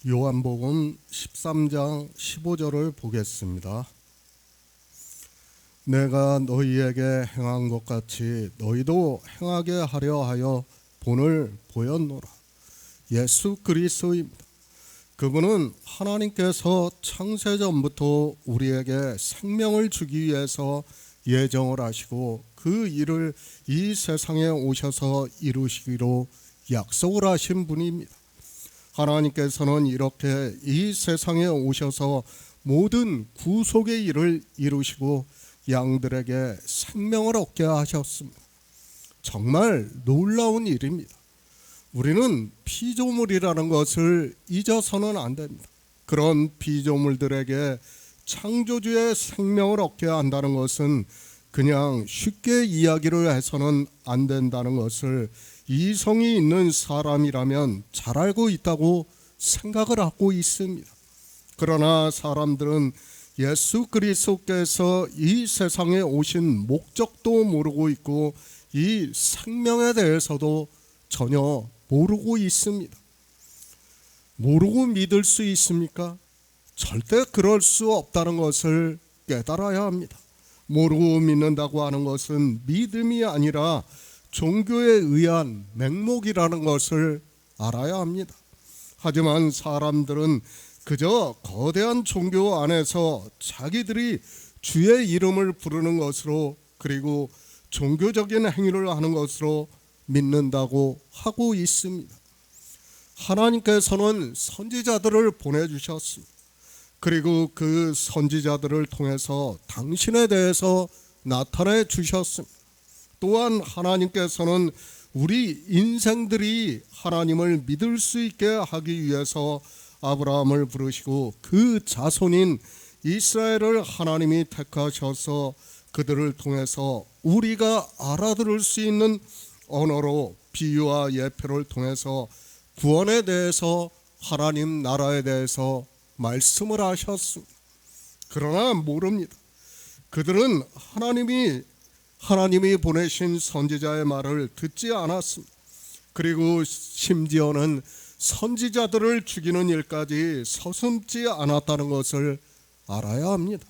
요한복음 13장 15절을 보겠습니다. 내가 너희에게 행한 것 같이 너희도 행하게 하려 하여 본을 보였노라. 예수 그리스도입니다. 그분은 하나님께서 창세전부터 우리에게 생명을 주기 위해서 예정을 하시고 그 일을 이 세상에 오셔서 이루시기로 약속을 하신 분입니다. 하나님께서는 이렇게 이 세상에 오셔서 모든 구속의 일을 이루시고 양들에게 생명을 얻게 하셨습니다. 정말 놀라운 일입니다. 우리는 피조물이라는 것을 잊어서는 안 됩니다. 그런 피조물들에게 창조주의 생명을 얻게 한다는 것은 그냥 쉽게 이야기를 해서는 안 된다는 것을 이성이 있는 사람이라면 잘 알고 있다고 생각을 하고 있습니다. 그러나 사람들은 예수 그리스도께서 이 세상에 오신 목적도 모르고 있고 이 생명에 대해서도 전혀 모르고 있습니다. 모르고 믿을 수 있습니까? 절대 그럴 수 없다는 것을 깨달아야 합니다. 모르고 믿는다고 하는 것은 믿음이 아니라 종교에 의한 맹목이라는 것을 알아야 합니다. 하지만 사람들은 그저 거대한 종교 안에서 자기들이 주의 이름을 부르는 것으로 그리고 종교적인 행위를 하는 것으로 믿는다고 하고 있습니다. 하나님께서는 선지자들을 보내주셨습니다. 그리고 그 선지자들을 통해서 당신에 대해서 나타내 주셨습니다. 또한 하나님께서는 우리 인생들이 하나님을 믿을 수 있게 하기 위해서 아브라함을 부르시고 그 자손인 이스라엘을 하나님이 택하셔서 그들을 통해서 우리가 알아들을 수 있는 언어로 비유와 예표를 통해서 구원에 대해서 하나님 나라에 대해서 말씀을 하셨습니다. 그러나 모릅니다. 그들은 하나님이 보내신 선지자의 말을 듣지 않았습니다. 그리고 심지어는 선지자들을 죽이는 일까지 서슴지 않았다는 것을 알아야 합니다.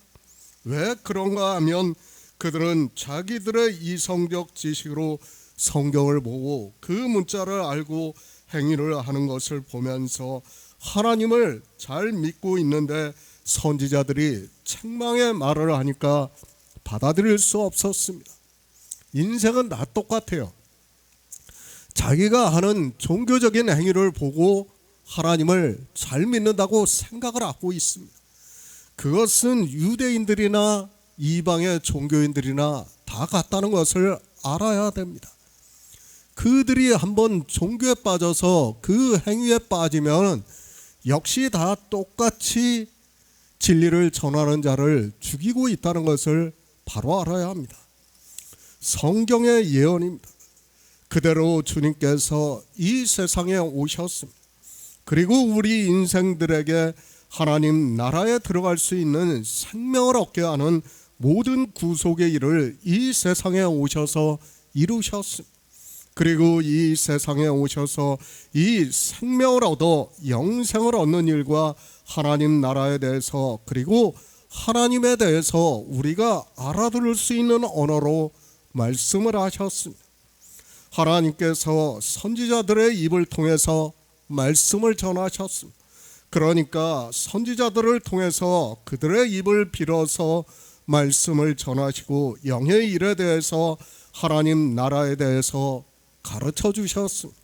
왜 그런가 하면 그들은 자기들의 이성적 지식으로 성경을 보고 그 문자를 알고 행위를 하는 것을 보면서 하나님을 잘 믿고 있는데 선지자들이 책망의 말을 하니까 받아들일 수 없었습니다. 인생은 다 똑같아요. 자기가 하는 종교적인 행위를 보고 하나님을 잘 믿는다고 생각을 하고 있습니다. 그것은 유대인들이나 이방의 종교인들이나 다 같다는 것을 알아야 됩니다. 그들이 한번 종교에 빠져서 그 행위에 빠지면 역시 다 똑같이 진리를 전하는 자를 죽이고 있다는 것을 바로 알아야 합니다. 성경의 예언입니다. 그대로 주님께서 이 세상에 오셨습니다. 그리고 우리 인생들에게 하나님 나라에 들어갈 수 있는 생명을 얻게 하는 모든 구속의 일을 이 세상에 오셔서 이루셨습니다. 그리고 이 세상에 오셔서 이 생명을 얻어 영생을 얻는 일과 하나님 나라에 대해서 그리고 하나님에 대해서 우리가 알아들을 수 있는 언어로 말씀을 하셨습니다. 하나님께서 선지자들의 입을 통해서 말씀을 전하셨습니다. 그러니까 선지자들을 통해서 그들의 입을 빌어서 말씀을 전하시고 영의 일에 대해서 하나님 나라에 대해서 가르쳐 주셨습니다.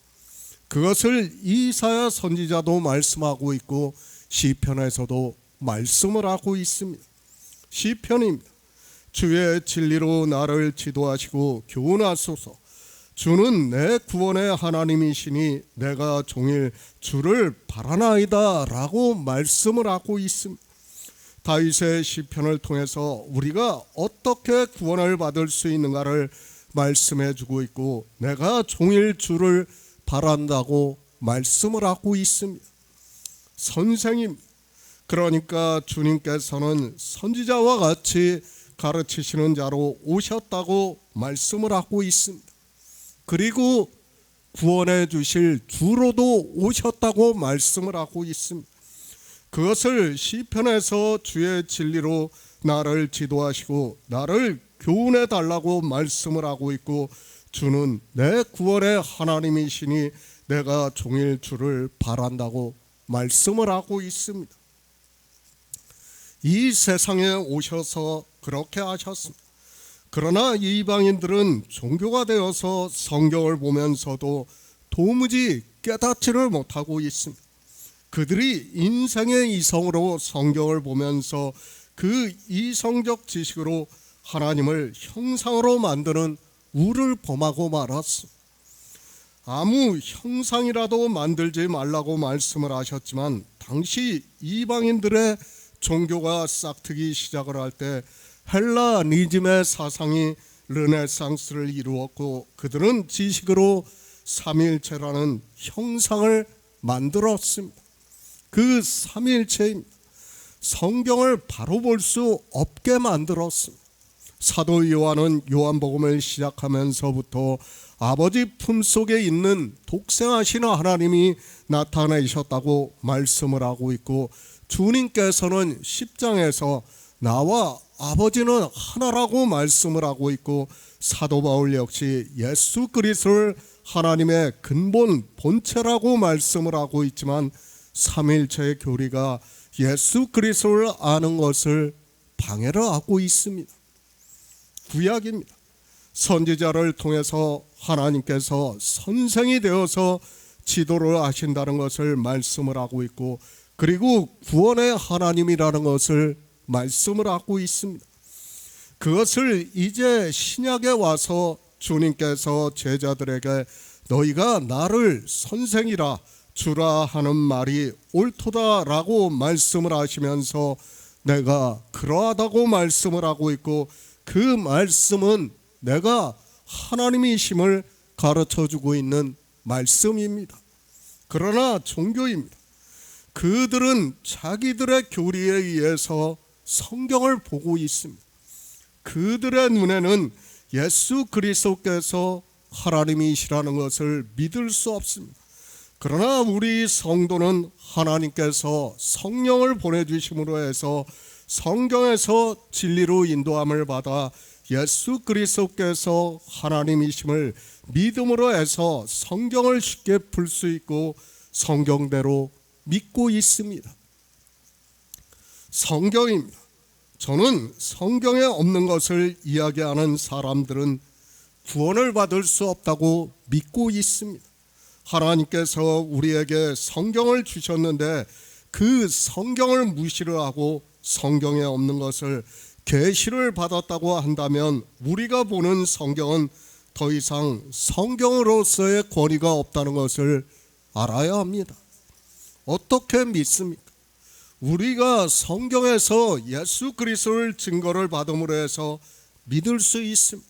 그것을 이사야 선지자도 말씀하고 있고 시편에서도 말씀을 하고 있습니다. 시편입니다. 주의 진리로 나를 지도하시고 교훈하소서. 주는 내 구원의 하나님이시니 내가 종일 주를 바라나이다 라고 말씀을 하고 있습니다. 다윗의 시편을 통해서 우리가 어떻게 구원을 받을 수 있는가를 말씀해 주고 있고 내가 종일 주를 바란다고 말씀을 하고 있습니다. 선생님, 그러니까 주님께서는 선지자와 같이 가르치시는 자로 오셨다고 말씀을 하고 있습니다. 그리고 구원해 주실 주로도 오셨다고 말씀을 하고 있습니다. 그것을 시편에서 주의 진리로 나를 지도하시고 나를 교훈해 달라고 말씀을 하고 있고, 주는 내 구원의 하나님이시니 내가 종일 주를 바란다고 말씀을 하고 있습니다. 이 세상에 오셔서 그렇게 하셨습니다. 그러나 이방인들은 종교가 되어서 성경을 보면서도 도무지 깨닫지를 못하고 있습니다. 그들이 인생의 이성으로 성경을 보면서 그 이성적 지식으로 하나님을 형상으로 만드는 우를 범하고 말았습니다. 아무 형상이라도 만들지 말라고 말씀을 하셨지만, 당시 이방인들의 종교가 싹트기 시작을 할 때 헬라니즘의 사상이 르네상스를 이루었고, 그들은 지식으로 삼일체라는 형상을 만들었습니다. 그 삼일체입니다. 성경을 바로 볼 수 없게 만들었습니다. 사도 요한은 요한복음을 시작하면서부터 아버지 품속에 있는 독생하신 하나님이 나타내셨다고 말씀을 하고 있고, 주님께서는 10장에서 나와 아버지는 하나라고 말씀을 하고 있고, 사도 바울 역시 예수 그리스도를 하나님의 근본 본체라고 말씀을 하고 있지만, 삼일체의 교리가 예수 그리스도를 아는 것을 방해를 하고 있습니다. 구약입니다. 선지자를 통해서 하나님께서 선생이 되어서 지도를 하신다는 것을 말씀을 하고 있고, 그리고 구원의 하나님이라는 것을 말씀을 하고 있습니다. 그것을 이제 신약에 와서 주님께서 제자들에게 너희가 나를 선생이라 주라 하는 말이 옳도다라고 말씀을 하시면서 내가 그러하다고 말씀을 하고 있고, 그 말씀은 내가 하나님이심을 가르쳐주고 있는 말씀입니다. 그러나 종교입니다. 그들은 자기들의 교리에 의해서 성경을 보고 있습니다. 그들의 눈에는 예수 그리스도께서 하나님이시라는 것을 믿을 수 없습니다. 그러나 우리 성도는 하나님께서 성령을 보내주심으로 해서 성경에서 진리로 인도함을 받아 예수 그리스도께서 하나님이심을 믿음으로 해서 성경을 쉽게 풀 수 있고 성경대로 믿고 있습니다. 성경입니다. 저는 성경에 없는 것을 이야기하는 사람들은 구원을 받을 수 없다고 믿고 있습니다. 하나님께서 우리에게 성경을 주셨는데 그 성경을 무시를 하고 성경에 없는 것을 계시를 받았다고 한다면 우리가 보는 성경은 더 이상 성경으로서의 권위가 없다는 것을 알아야 합니다. 어떻게 믿습니까? 우리가 성경에서 예수 그리스도를 증거를 받음으로 해서 믿을 수 있습니다.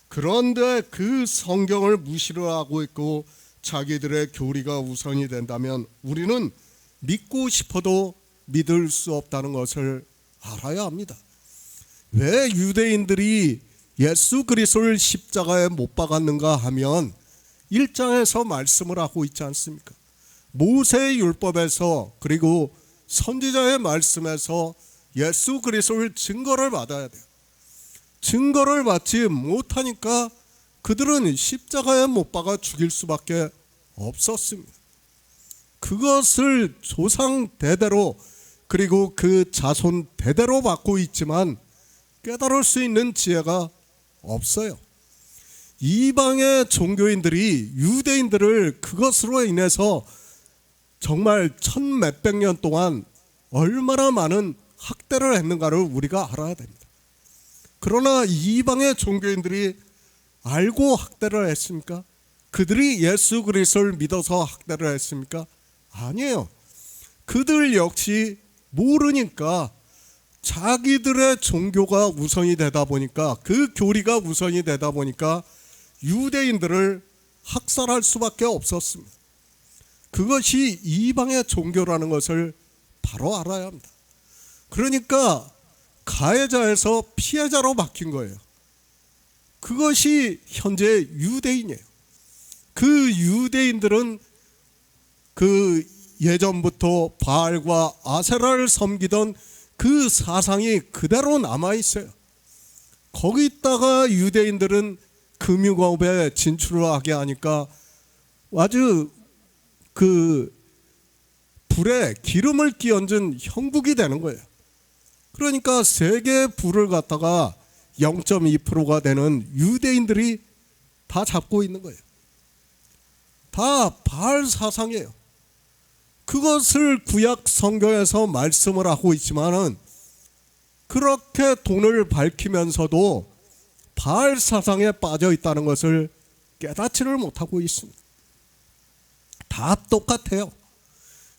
그런데 그 성경을 무시를 하고 있고 자기들의 교리가 우선이 된다면 우리는 믿고 싶어도 믿을 수 없다는 것을 알아야 합니다. 왜 유대인들이 예수 그리스도를 십자가에 못 박았는가 하면 1장에서 말씀을 하고 있지 않습니까? 모세의 율법에서 그리고 선지자의 말씀에서 예수 그리스도를 증거를 받아야 돼요. 증거를 받지 못하니까 그들은 십자가에 못 박아 죽일 수밖에 없었습니다. 그것을 조상 대대로 그리고 그 자손 대대로 받고 있지만 깨달을 수 있는 지혜가 없어요. 이방의 종교인들이 유대인들을 그것으로 인해서 정말 천 몇백 년 동안 얼마나 많은 학대를 했는가를 우리가 알아야 됩니다. 그러나 이방의 종교인들이 알고 학대를 했습니까? 그들이 예수 그리스도를 믿어서 학대를 했습니까? 아니에요. 그들 역시 모르니까 자기들의 종교가 우선이 되다 보니까 그 교리가 우선이 되다 보니까 유대인들을 학살할 수밖에 없었습니다. 그것이 이방의 종교라는 것을 바로 알아야 합니다. 그러니까 가해자에서 피해자로 바뀐 거예요. 그것이 현재 유대인이에요. 그 유대인들은 그 예전부터 바알과 아세라를 섬기던 그 사상이 그대로 남아있어요. 거기다가 유대인들은 금유가업에 진출을 하게 하니까 아주 그 불에 기름을 끼얹은 형국이 되는 거예요. 그러니까 세계 불을 갖다가 0.2%가 되는 유대인들이 다 잡고 있는 거예요. 다 바알 사상이에요. 그것을 구약 성경에서 말씀을 하고 있지만은 그렇게 돈을 밝히면서도 바알 사상에 빠져 있다는 것을 깨닫지를 못하고 있습니다. 다 똑같아요.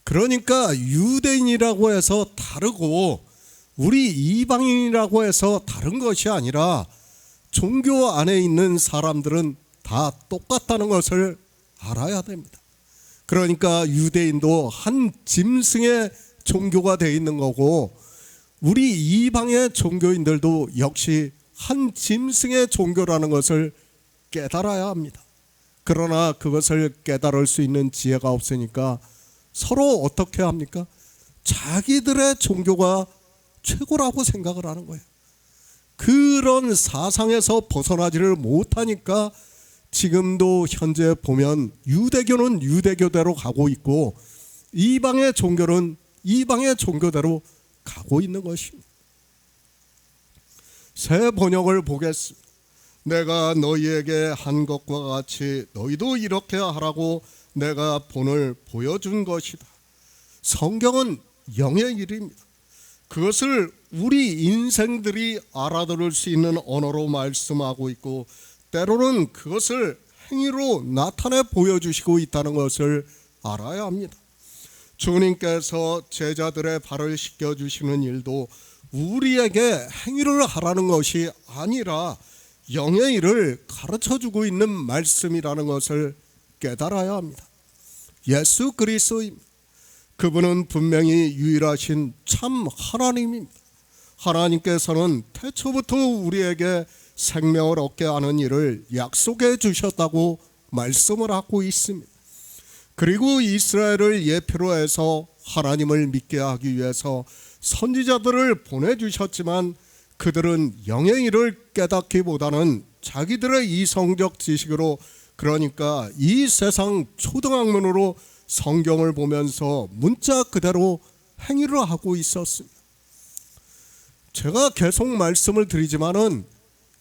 그러니까 유대인이라고 해서 다르고 우리 이방인이라고 해서 다른 것이 아니라 종교 안에 있는 사람들은 다 똑같다는 것을 알아야 됩니다. 그러니까 유대인도 한 짐승의 종교가 되어 있는 거고 우리 이방의 종교인들도 역시 한 짐승의 종교라는 것을 깨달아야 합니다. 그러나 그것을 깨달을 수 있는 지혜가 없으니까 서로 어떻게 합니까? 자기들의 종교가 최고라고 생각을 하는 거예요. 그런 사상에서 벗어나지를 못하니까 지금도 현재 보면 유대교는 유대교대로 가고 있고 이방의 종교는 이방의 종교대로 가고 있는 것입니다. 새 번역을 보겠습니다. 내가 너희에게 한 것과 같이 너희도 이렇게 하라고 내가 본을 보여준 것이다. 성경은 영의 일입니다. 그것을 우리 인생들이 알아들을 수 있는 언어로 말씀하고 있고 때로는 그것을 행위로 나타내 보여주시고 있다는 것을 알아야 합니다. 주님께서 제자들의 발을 씻겨주시는 일도 우리에게 행위를 하라는 것이 아니라 영의 일을 가르쳐주고 있는 말씀이라는 것을 깨달아야 합니다. 예수 그리스도입니다. 그분은 분명히 유일하신 참 하나님입니다. 하나님께서는 태초부터 우리에게 생명을 얻게 하는 일을 약속해 주셨다고 말씀을 하고 있습니다. 그리고 이스라엘을 예표로 해서 하나님을 믿게 하기 위해서 선지자들을 보내주셨지만 그들은 영의 일을 깨닫기보다는 자기들의 이성적 지식으로 그러니까 이 세상 초등학문으로 성경을 보면서 문자 그대로 행위를 하고 있었습니다. 제가 계속 말씀을 드리지만은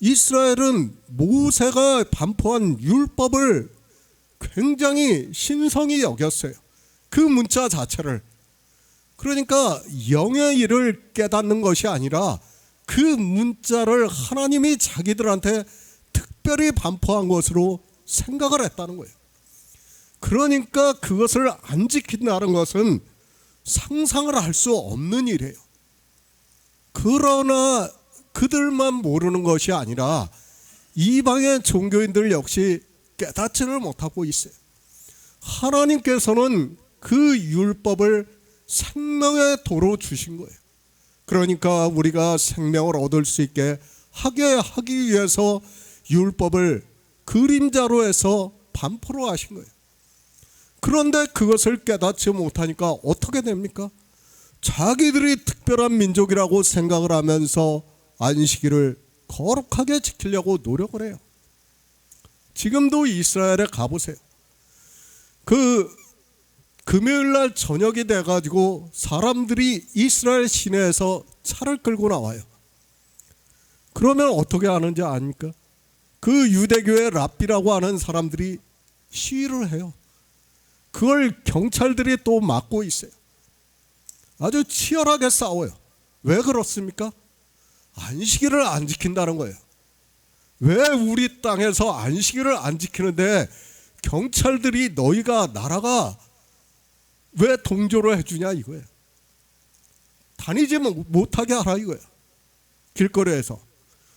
이스라엘은 모세가 반포한 율법을 굉장히 신성히 여겼어요. 그 문자 자체를. 그러니까 영의 일을 깨닫는 것이 아니라 그 문자를 하나님이 자기들한테 특별히 반포한 것으로 생각을 했다는 거예요. 그러니까 그것을 안 지킨다는 것은 상상을 할 수 없는 일이에요. 그러나 그들만 모르는 것이 아니라 이방의 종교인들 역시 깨닫지를 못하고 있어요. 하나님께서는 그 율법을 생명의 도로 주신 거예요. 그러니까 우리가 생명을 얻을 수 있게 하게 하기 위해서 율법을 그림자로 해서 반포로 하신 거예요. 그런데 그것을 깨닫지 못하니까 어떻게 됩니까? 자기들이 특별한 민족이라고 생각을 하면서 안식일을 거룩하게 지키려고 노력을 해요. 지금도 이스라엘에 가보세요. 금요일날 저녁이 돼가지고 사람들이 이스라엘 시내에서 차를 끌고 나와요. 그러면 어떻게 하는지 아닙니까? 그 유대교의 랍비라고 하는 사람들이 시위를 해요. 그걸 경찰들이 또 막고 있어요. 아주 치열하게 싸워요. 왜 그렇습니까? 안식일을 안 지킨다는 거예요. 왜 우리 땅에서 안식일을 안 지키는데 경찰들이 너희가 나라가 왜 동조를 해주냐 이거예요. 다니지 못하게 하라 이거예요. 길거리에서.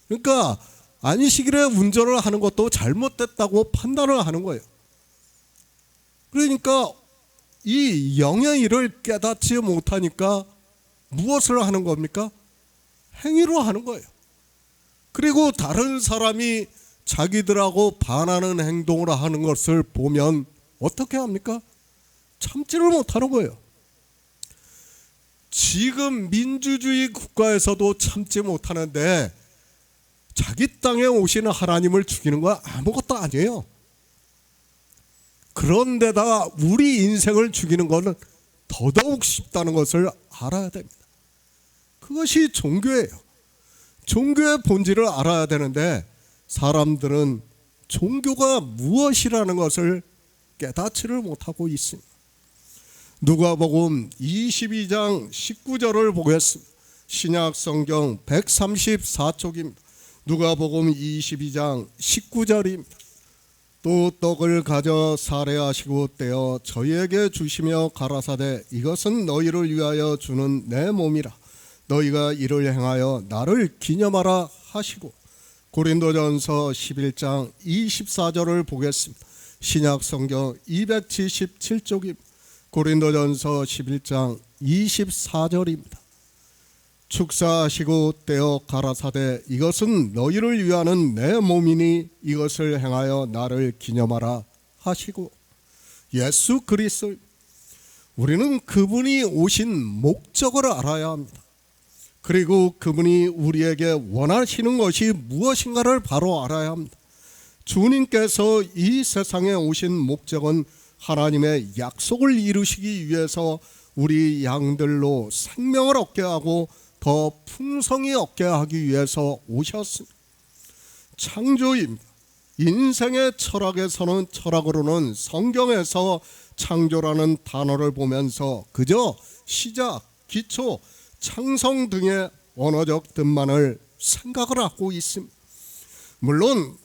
그러니까 안식일에 운전을 하는 것도 잘못됐다고 판단을 하는 거예요. 그러니까 이 영의 일을 깨닫지 못하니까 무엇을 하는 겁니까? 행위로 하는 거예요. 그리고 다른 사람이 자기들하고 반하는 행동을 하는 것을 보면 어떻게 합니까? 참지를 못하는 거예요. 지금 민주주의 국가에서도 참지 못하는데 자기 땅에 오시는 하나님을 죽이는 건 아무것도 아니에요. 그런데다가 우리 인생을 죽이는 것은 더더욱 쉽다는 것을 알아야 됩니다. 그것이 종교예요. 종교의 본질을 알아야 되는데 사람들은 종교가 무엇이라는 것을 깨닫지를 못하고 있습니다. 누가복음 22장 19절을 보겠습니다. 신약 성경 134쪽입니다. 누가복음 22장 19절입니다. 또 떡을 가져 살해하시고 떼어 저희에게 주시며 가라사대 이것은 너희를 위하여 주는 내 몸이라 너희가 이를 행하여 나를 기념하라 하시고. 고린도전서 11장 24절을 보겠습니다. 신약 성경 277쪽입니다. 고린도전서 11장 24절입니다. 축사하시고 떼어 가라사대 이것은 너희를 위하는 내 몸이니 이것을 행하여 나를 기념하라 하시고. 예수 그리스도, 우리는 그분이 오신 목적을 알아야 합니다. 그리고 그분이 우리에게 원하시는 것이 무엇인가를 바로 알아야 합니다. 주님께서 이 세상에 오신 목적은 하나님의 약속을 이루시기 위해서 우리 양들로 생명을 얻게 하고 더 풍성히 얻게 하기 위해서 오셨습니다. 창조입니다. 인생의 철학에서는, 철학으로는 성경에서 창조라는 단어를 보면서 그저 시작, 기초, 창성 등의 언어적 뜻만을 생각을 하고 있습니다. 물론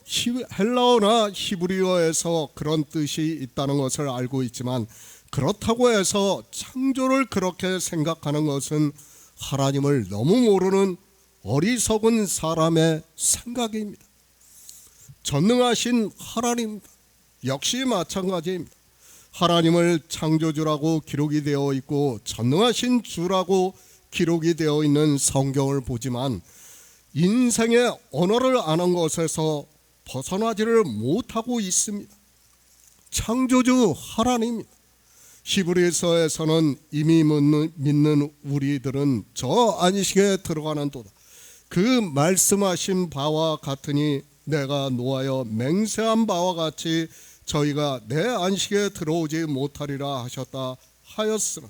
헬라어나 히브리어에서 그런 뜻이 있다는 것을 알고 있지만 그렇다고 해서 창조를 그렇게 생각하는 것은 하나님을 너무 모르는 어리석은 사람의 생각입니다. 전능하신 하나님 역시 마찬가지입니다. 하나님을 창조주라고 기록이 되어 있고 전능하신 주라고 기록이 되어 있는 성경을 보지만 인생의 언어를 아는 것에서 벗어나지를 못하고 있습니다. 창조주 하나님, 히브리서에서는 이미 믿는 우리들은 저 안식에 들어가는도다. 그 말씀하신 바와 같으니 내가 노하여 맹세한 바와 같이 저희가 내 안식에 들어오지 못하리라 하셨다 하였으나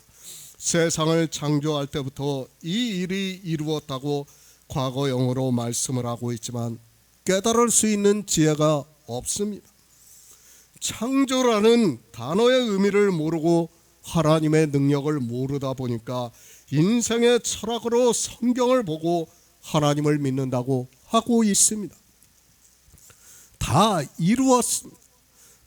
세상을 창조할 때부터 이 일이 이루었다고 과거형으로 말씀을 하고 있지만 깨달을 수 있는 지혜가 없습니다. 창조라는 단어의 의미를 모르고 하나님의 능력을 모르다 보니까 인생의 철학으로 성경을 보고 하나님을 믿는다고 하고 있습니다. 다 이루었습니다.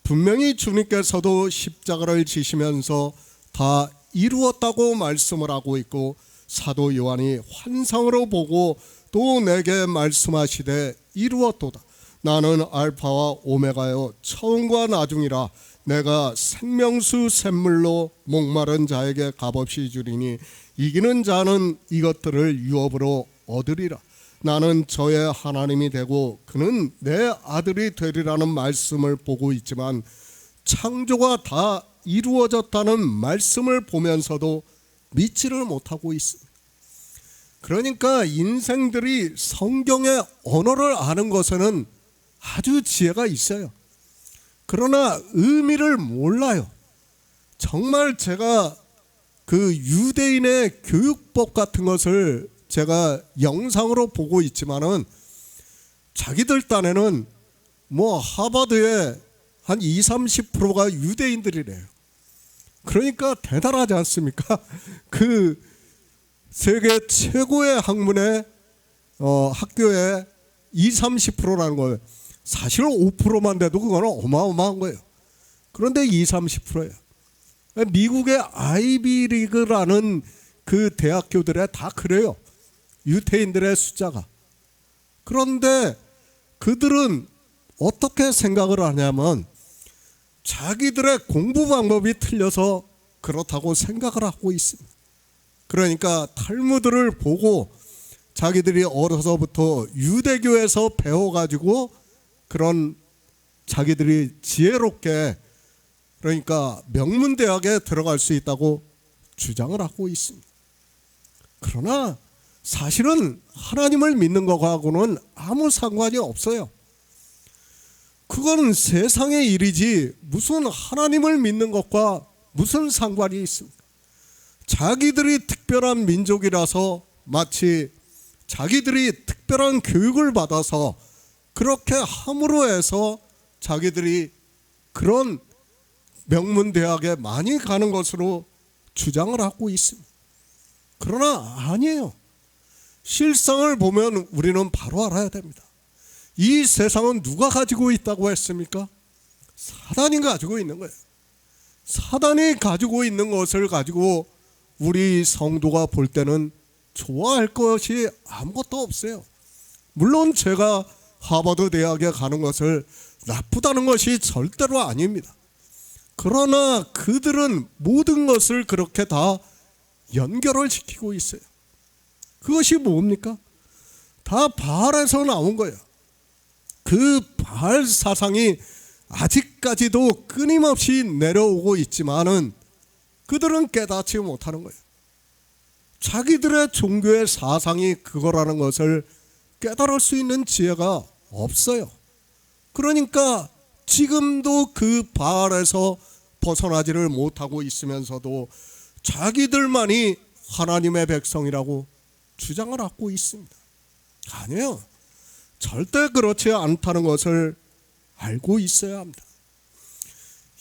분명히 주님께서도 십자가를 지시면서 다 이루었다고 말씀을 하고 있고 사도 요한이 환상으로 보고 또 내게 말씀하시되 이루었도다. 나는 알파와 오메가요 처음과 나중이라. 내가 생명수 샘물로 목마른 자에게 값없이 주리니 이기는 자는 이것들을 유업으로 얻으리라. 나는 저의 하나님이 되고 그는 내 아들이 되리라는 말씀을 보고 있지만 창조가 다 이루어졌다는 말씀을 보면서도 믿지를 못하고 있습니다. 그러니까 인생들이 성경의 언어를 아는 것에는 아주 지혜가 있어요. 그러나 의미를 몰라요. 정말 제가 그 유대인의 교육법 같은 것을 제가 영상으로 보고 있지만은 자기들 딴에는 뭐 하버드의 한 20-30%가 유대인들이래요. 그러니까 대단하지 않습니까? 그 세계 최고의 학문의 학교의 20-30%라는 거예요. 사실 5%만 돼도 그거는 어마어마한 거예요. 그런데 20-30%예요. 미국의 아이비리그라는 그 대학교들에 다 그래요. 유태인들의 숫자가. 그런데 그들은 어떻게 생각을 하냐면 자기들의 공부 방법이 틀려서 그렇다고 생각을 하고 있습니다. 그러니까 탈무드를 보고 자기들이 어려서부터 유대교에서 배워가지고 그런 자기들이 지혜롭게 그러니까 명문대학에 들어갈 수 있다고 주장을 하고 있습니다. 그러나 사실은 하나님을 믿는 것하고는 아무 상관이 없어요. 그건 세상의 일이지 무슨 하나님을 믿는 것과 무슨 상관이 있습니까? 자기들이 특별한 민족이라서 마치 자기들이 특별한 교육을 받아서 그렇게 함으로 해서 자기들이 그런 명문대학에 많이 가는 것으로 주장을 하고 있습니다. 그러나 아니에요. 실상을 보면 우리는 바로 알아야 됩니다. 이 세상은 누가 가지고 있다고 했습니까? 사단이 가지고 있는 거예요. 사단이 가지고 있는 것을 가지고 우리 성도가 볼 때는 좋아할 것이 아무것도 없어요. 물론 제가 하버드 대학에 가는 것을 나쁘다는 것이 절대로 아닙니다. 그러나 그들은 모든 것을 그렇게 다 연결을 시키고 있어요. 그것이 뭡니까? 다 바알에서 나온 거예요. 그 바알 사상이 아직까지도 끊임없이 내려오고 있지만은 그들은 깨닫지 못하는 거예요. 자기들의 종교의 사상이 그거라는 것을 깨달을 수 있는 지혜가 없어요. 그러니까 지금도 그 바알에서 벗어나지를 못하고 있으면서도 자기들만이 하나님의 백성이라고 주장을 하고 있습니다. 아니에요. 절대 그렇지 않다는 것을 알고 있어야 합니다.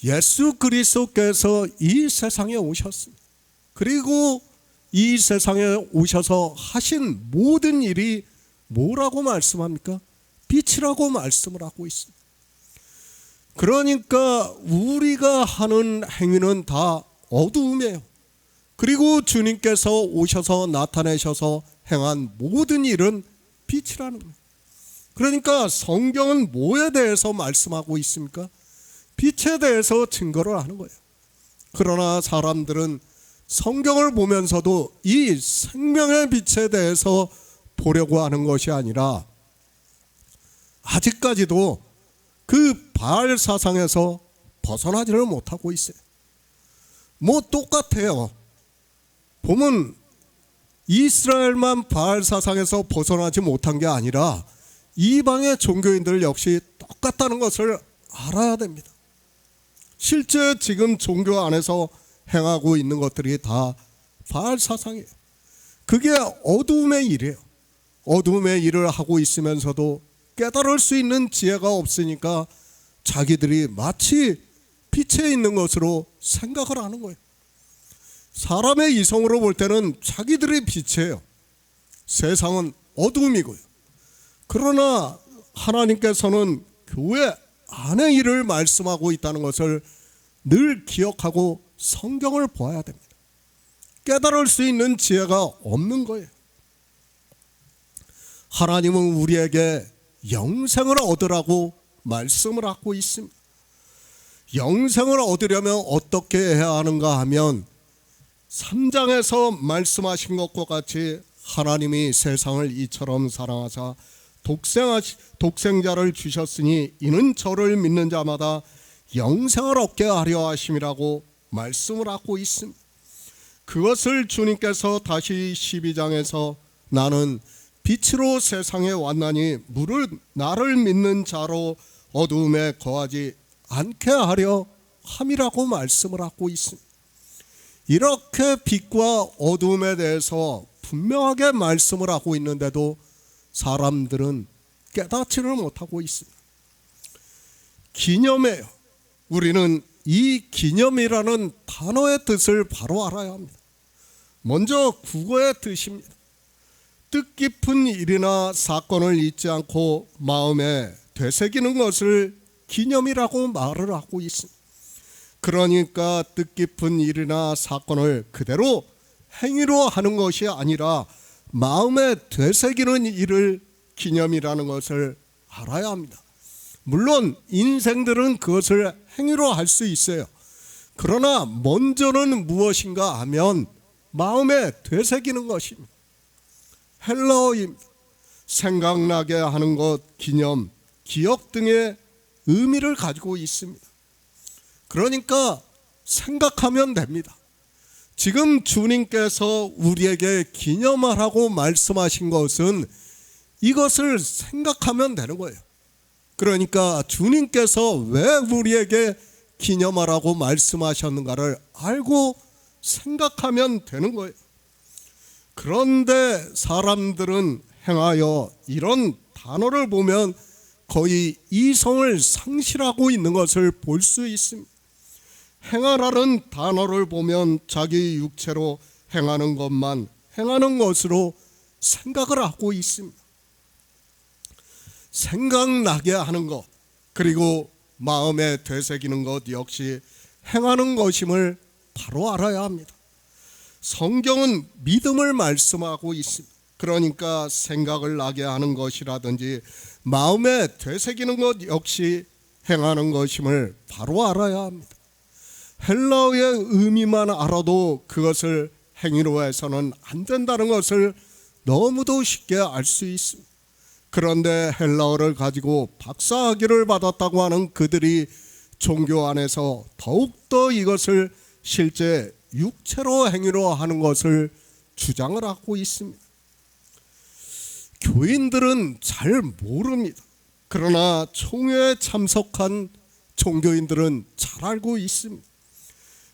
예수 그리스도께서 이 세상에 오셨습니다. 그리고 이 세상에 오셔서 하신 모든 일이 뭐라고 말씀합니까? 빛이라고 말씀을 하고 있습니다. 그러니까 우리가 하는 행위는 다 어두움이에요. 그리고 주님께서 오셔서 나타내셔서 행한 모든 일은 빛이라는 거예요. 그러니까 성경은 뭐에 대해서 말씀하고 있습니까? 빛에 대해서 증거를 하는 거예요. 그러나 사람들은 성경을 보면서도 이 생명의 빛에 대해서 보려고 하는 것이 아니라 아직까지도 그 바알 사상에서 벗어나지를 못하고 있어요. 뭐 똑같아요. 보면 이스라엘만 바알 사상에서 벗어나지 못한 게 아니라 이방의 종교인들 역시 똑같다는 것을 알아야 됩니다. 실제 지금 종교 안에서 행하고 있는 것들이 다 바알 사상이에요. 그게 어두움의 일이에요. 어두움의 일을 하고 있으면서도 깨달을 수 있는 지혜가 없으니까 자기들이 마치 빛에 있는 것으로 생각을 하는 거예요. 사람의 이성으로 볼 때는 자기들이 빛이에요. 세상은 어두움이고요. 그러나 하나님께서는 교회 안의 일을 말씀하고 있다는 것을 늘 기억하고 성경을 보아야 됩니다. 깨달을 수 있는 지혜가 없는 거예요. 하나님은 우리에게 영생을 얻으라고 말씀을 하고 있습니다. 영생을 얻으려면 어떻게 해야 하는가 하면 3장에서 말씀하신 것과 같이 하나님이 세상을 이처럼 사랑하사 독생자를 주셨으니 이는 저를 믿는 자마다 영생을 얻게 하려 하심이라고 말씀을 하고 있습니다. 그것을 주님께서 다시 12장에서 나는 빛으로 세상에 왔나니 물은 나를 믿는 자로 어두움에 거하지 않게 하려 함이라고 말씀을 하고 있습니다. 이렇게 빛과 어두움에 대해서 분명하게 말씀을 하고 있는데도 사람들은 깨닫지를 못하고 있습니다. 기념이에요. 우리는 이 기념이라는 단어의 뜻을 바로 알아야 합니다. 먼저 국어의 뜻입니다. 뜻깊은 일이나 사건을 잊지 않고 마음에 되새기는 것을 기념이라고 말을 하고 있습니다. 그러니까 뜻깊은 일이나 사건을 그대로 행위로 하는 것이 아니라 마음에 되새기는 일을 기념이라는 것을 알아야 합니다. 물론 인생들은 그것을 행위로 할 수 있어요. 그러나 먼저는 무엇인가 하면 마음에 되새기는 것입니다. 헬라어입니다. 생각나게 하는 것, 기념, 기억 등의 의미를 가지고 있습니다. 그러니까 생각하면 됩니다. 지금 주님께서 우리에게 기념하라고 말씀하신 것은 이것을 생각하면 되는 거예요. 그러니까 주님께서 왜 우리에게 기념하라고 말씀하셨는가를 알고 생각하면 되는 거예요. 그런데 사람들은 행하여 이런 단어를 보면 거의 이성을 상실하고 있는 것을 볼 수 있습니다. 행하라는 단어를 보면 자기 육체로 행하는 것만 행하는 것으로 생각을 하고 있습니다. 생각나게 하는 것, 그리고 마음에 되새기는 것 역시 행하는 것임을 바로 알아야 합니다. 성경은 믿음을 말씀하고 있습니다. 그러니까 생각을 나게 하는 것이라든지 마음에 되새기는 것 역시 행하는 것임을 바로 알아야 합니다. 헬라어의 의미만 알아도 그것을 행위로 해서는 안 된다는 것을 너무도 쉽게 알 수 있습니다. 그런데 헬라어를 가지고 박사학위를 받았다고 하는 그들이 종교 안에서 더욱더 이것을 실제 육체로 행위로 하는 것을 주장을 하고 있습니다. 교인들은 잘 모릅니다. 그러나 총회에 참석한 종교인들은 잘 알고 있습니다.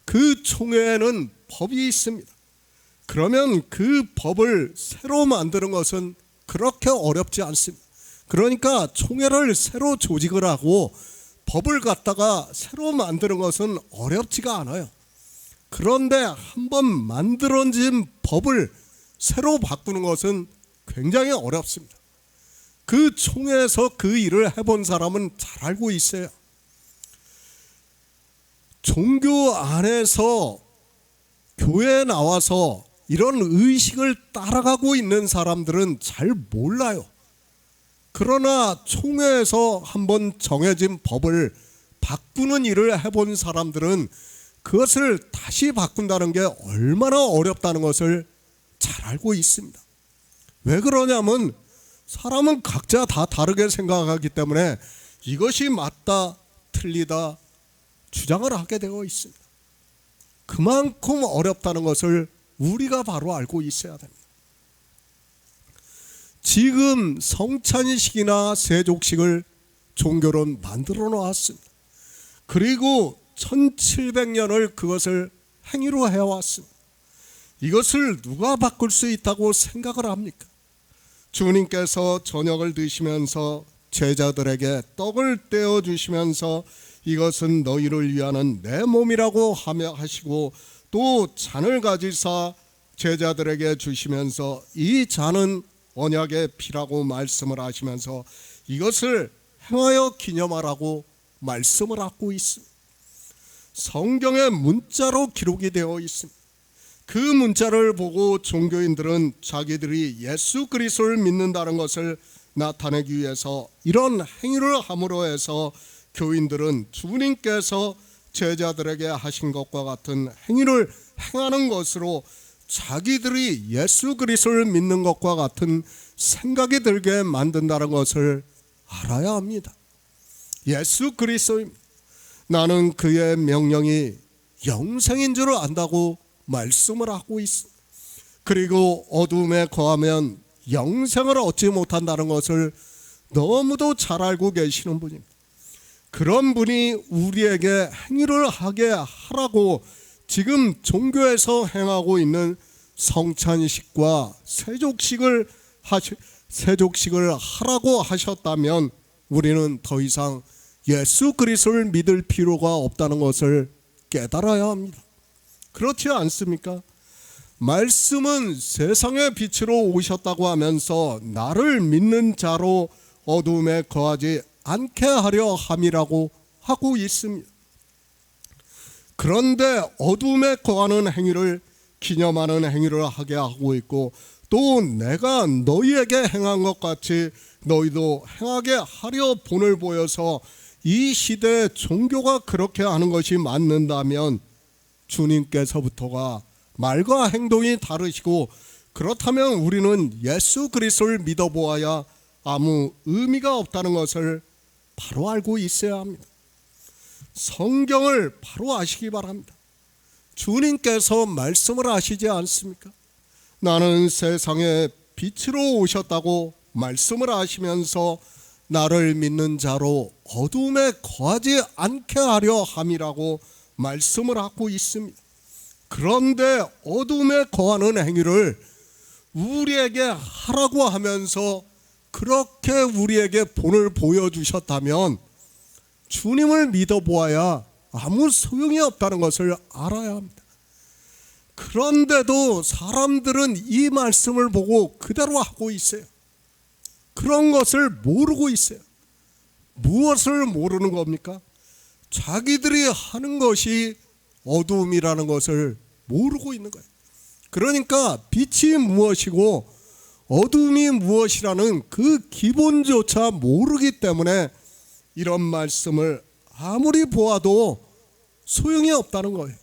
그 총회에는 법이 있습니다. 그러면 그 법을 새로 만드는 것은 그렇게 어렵지 않습니다. 그러니까 총회를 새로 조직을 하고 법을 갖다가 새로 만드는 것은 어렵지가 않아요. 그런데 한번 만들어진 법을 새로 바꾸는 것은 굉장히 어렵습니다. 그 총회에서 그 일을 해본 사람은 잘 알고 있어요. 종교 안에서 교회에 나와서 이런 의식을 따라가고 있는 사람들은 잘 몰라요. 그러나 총회에서 한번 정해진 법을 바꾸는 일을 해본 사람들은 그것을 다시 바꾼다는 게 얼마나 어렵다는 것을 잘 알고 있습니다. 왜 그러냐면 사람은 각자 다 다르게 생각하기 때문에 이것이 맞다 틀리다 주장을 하게 되어 있습니다. 그만큼 어렵다는 것을 우리가 바로 알고 있어야 됩니다. 지금 성찬식이나 세족식을 종교론 만들어 놓았습니다. 그리고 1700년을 그것을 행위로 해왔습니다. 이것을 누가 바꿀 수 있다고 생각을 합니까? 주님께서 저녁을 드시면서 제자들에게 떡을 떼어 주시면서 이것은 너희를 위하는 내 몸이라고 하시고 또 잔을 가지사 제자들에게 주시면서 이 잔은 언약의 피라고 말씀을 하시면서 이것을 행하여 기념하라고 말씀을 하고 있습니다. 성경에 문자로 기록이 되어 있습니다. 그 문자를 보고 종교인들은 자기들이 예수 그리스도를 믿는다는 것을 나타내기 위해서 이런 행위를 함으로 해서 교인들은 주님께서 제자들에게 하신 것과 같은 행위를 행하는 것으로 자기들이 예수 그리스도를 믿는 것과 같은 생각이 들게 만든다는 것을 알아야 합니다. 예수 그리스도입니다. 나는 그의 명령이 영생인 줄 안다고 말씀을 하고 있습니다. 그리고 어둠에 거하면 영생을 얻지 못한다는 것을 너무도 잘 알고 계시는 분입니다. 그런 분이 우리에게 행위를 하게 하라고 지금 종교에서 행하고 있는 성찬식과 세족식을 하라고 하셨다면 우리는 더 이상 예수 그리스도를 믿을 필요가 없다는 것을 깨달아야 합니다. 그렇지 않습니까? 말씀은 세상의 빛으로 오셨다고 하면서 나를 믿는 자로 어둠에 거하지 않게 하려 함이라고 하고 있습니다. 그런데 어둠에 거하는 행위를 기념하는 행위를 하게 하고 있고 또 내가 너희에게 행한 것 같이 너희도 행하게 하려 본을 보여서 이 시대의 종교가 그렇게 하는 것이 맞는다면 주님께서부터가 말과 행동이 다르시고 그렇다면 우리는 예수 그리스도를 믿어보아야 아무 의미가 없다는 것을 바로 알고 있어야 합니다. 성경을 바로 아시기 바랍니다. 주님께서 말씀을 아시지 않습니까? 나는 세상에 빛으로 오셨다고 말씀을 하시면서 나를 믿는 자로 어둠에 거하지 않게 하려 함이라고 말씀을 하고 있습니다. 그런데 어둠에 거하는 행위를 우리에게 하라고 하면서 그렇게 우리에게 본을 보여주셨다면 주님을 믿어보아야 아무 소용이 없다는 것을 알아야 합니다. 그런데도 사람들은 이 말씀을 보고 그대로 하고 있어요. 그런 것을 모르고 있어요. 무엇을 모르는 겁니까? 자기들이 하는 것이 어두움이라는 것을 모르고 있는 거예요. 그러니까 빛이 무엇이고 어둠이 무엇이라는 그 기본조차 모르기 때문에 이런 말씀을 아무리 보아도 소용이 없다는 거예요.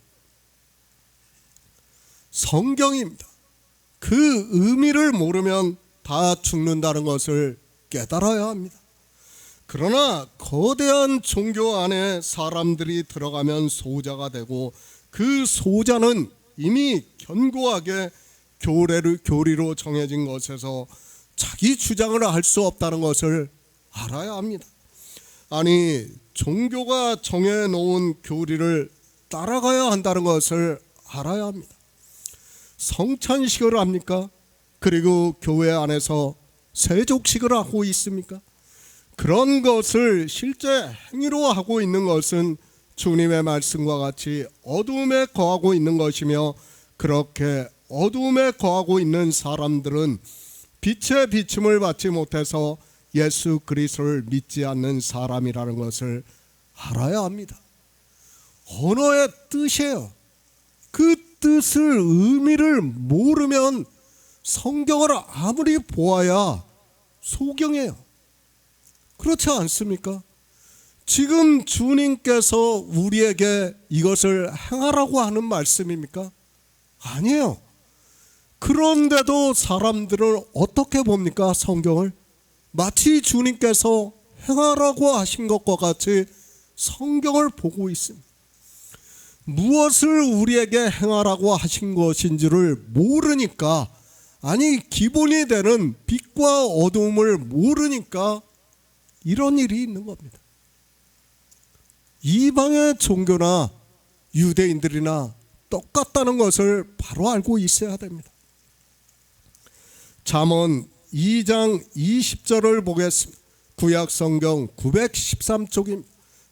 성경입니다. 그 의미를 모르면 다 죽는다는 것을 깨달아야 합니다. 그러나 거대한 종교 안에 사람들이 들어가면 소자가 되고 그 소자는 이미 견고하게 교리로 정해진 것에서 자기 주장을 할 수 없다는 것을 알아야 합니다. 아니, 종교가 정해놓은 교리를 따라가야 한다는 것을 알아야 합니다. 성찬식을 합니까? 그리고 교회 안에서 세족식을 하고 있습니까? 그런 것을 실제 행위로 하고 있는 것은 주님의 말씀과 같이 어둠에 거하고 있는 것이며, 그렇게 어둠에 거하고 있는 사람들은 빛의 비춤을 받지 못해서 예수 그리스도를 믿지 않는 사람이라는 것을 알아야 합니다. 언어의 뜻이에요. 그 뜻을, 의미를 모르면 성경을 아무리 보아야 소경이에요. 그렇지 않습니까? 지금 주님께서 우리에게 이것을 행하라고 하는 말씀입니까? 아니에요. 그런데도 사람들은 어떻게 봅니까? 성경을 마치 주님께서 행하라고 하신 것과 같이 성경을 보고 있습니다. 무엇을 우리에게 행하라고 하신 것인지를 모르니까, 아니 기본이 되는 빛과 어둠을 모르니까 이런 일이 있는 겁니다. 이방의 종교나 유대인들이나 똑같다는 것을 바로 알고 있어야 됩니다. 잠언 2장 20절을 보겠습니다. 구약 성경 913쪽입니다.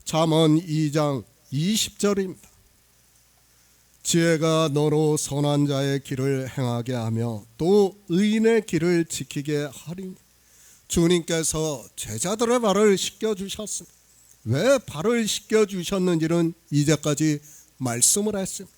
잠언 2장 20절입니다. 지혜가 너로 선한 자의 길을 행하게 하며 또 의인의 길을 지키게 하리니. 주님께서 제자들의 발을 씻겨주셨습니다. 왜 발을 씻겨주셨는지는 이제까지 말씀을 했습니다.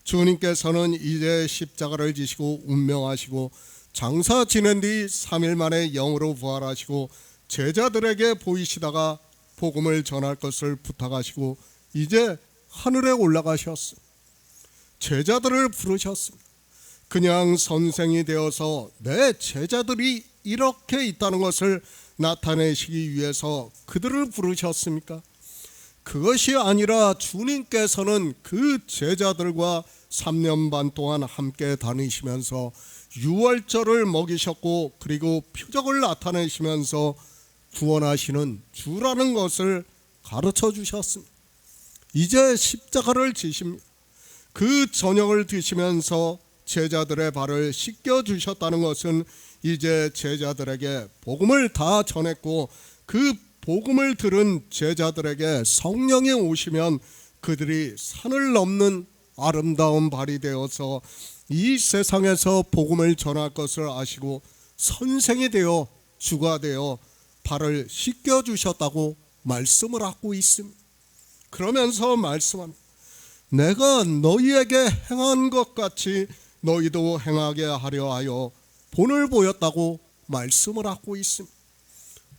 주님께서는 이제 십자가를 지시고 운명하시고 장사 지낸 뒤 3일 만에 영으로 부활하시고 제자들에게 보이시다가 복음을 전할 것을 부탁하시고 이제 하늘에 올라가셨습니다. 제자들을 부르셨습니다. 그냥 선생이 되어서 내 제자들이 이렇게 있다는 것을 나타내시기 위해서 그들을 부르셨습니까? 그것이 아니라 주님께서는 그 제자들과 3년 반 동안 함께 다니시면서 유월절을 먹이셨고, 그리고 표적을 나타내시면서 구원하시는 주라는 것을 가르쳐 주셨습니다. 이제 십자가를 지십니다. 그 저녁을 드시면서 제자들의 발을 씻겨주셨다는 것은 이제 제자들에게 복음을 다 전했고, 그 복음을 들은 제자들에게 성령이 오시면 그들이 산을 넘는 아름다운 발이 되어서 이 세상에서 복음을 전할 것을 아시고 선생이 되어 주가 되어 발을 씻겨주셨다고 말씀을 하고 있습니다. 그러면서 말씀합니다. 내가 너희에게 행한 것 같이 너희도 행하게 하려 하여 본을 보였다고 말씀을 하고 있습니다.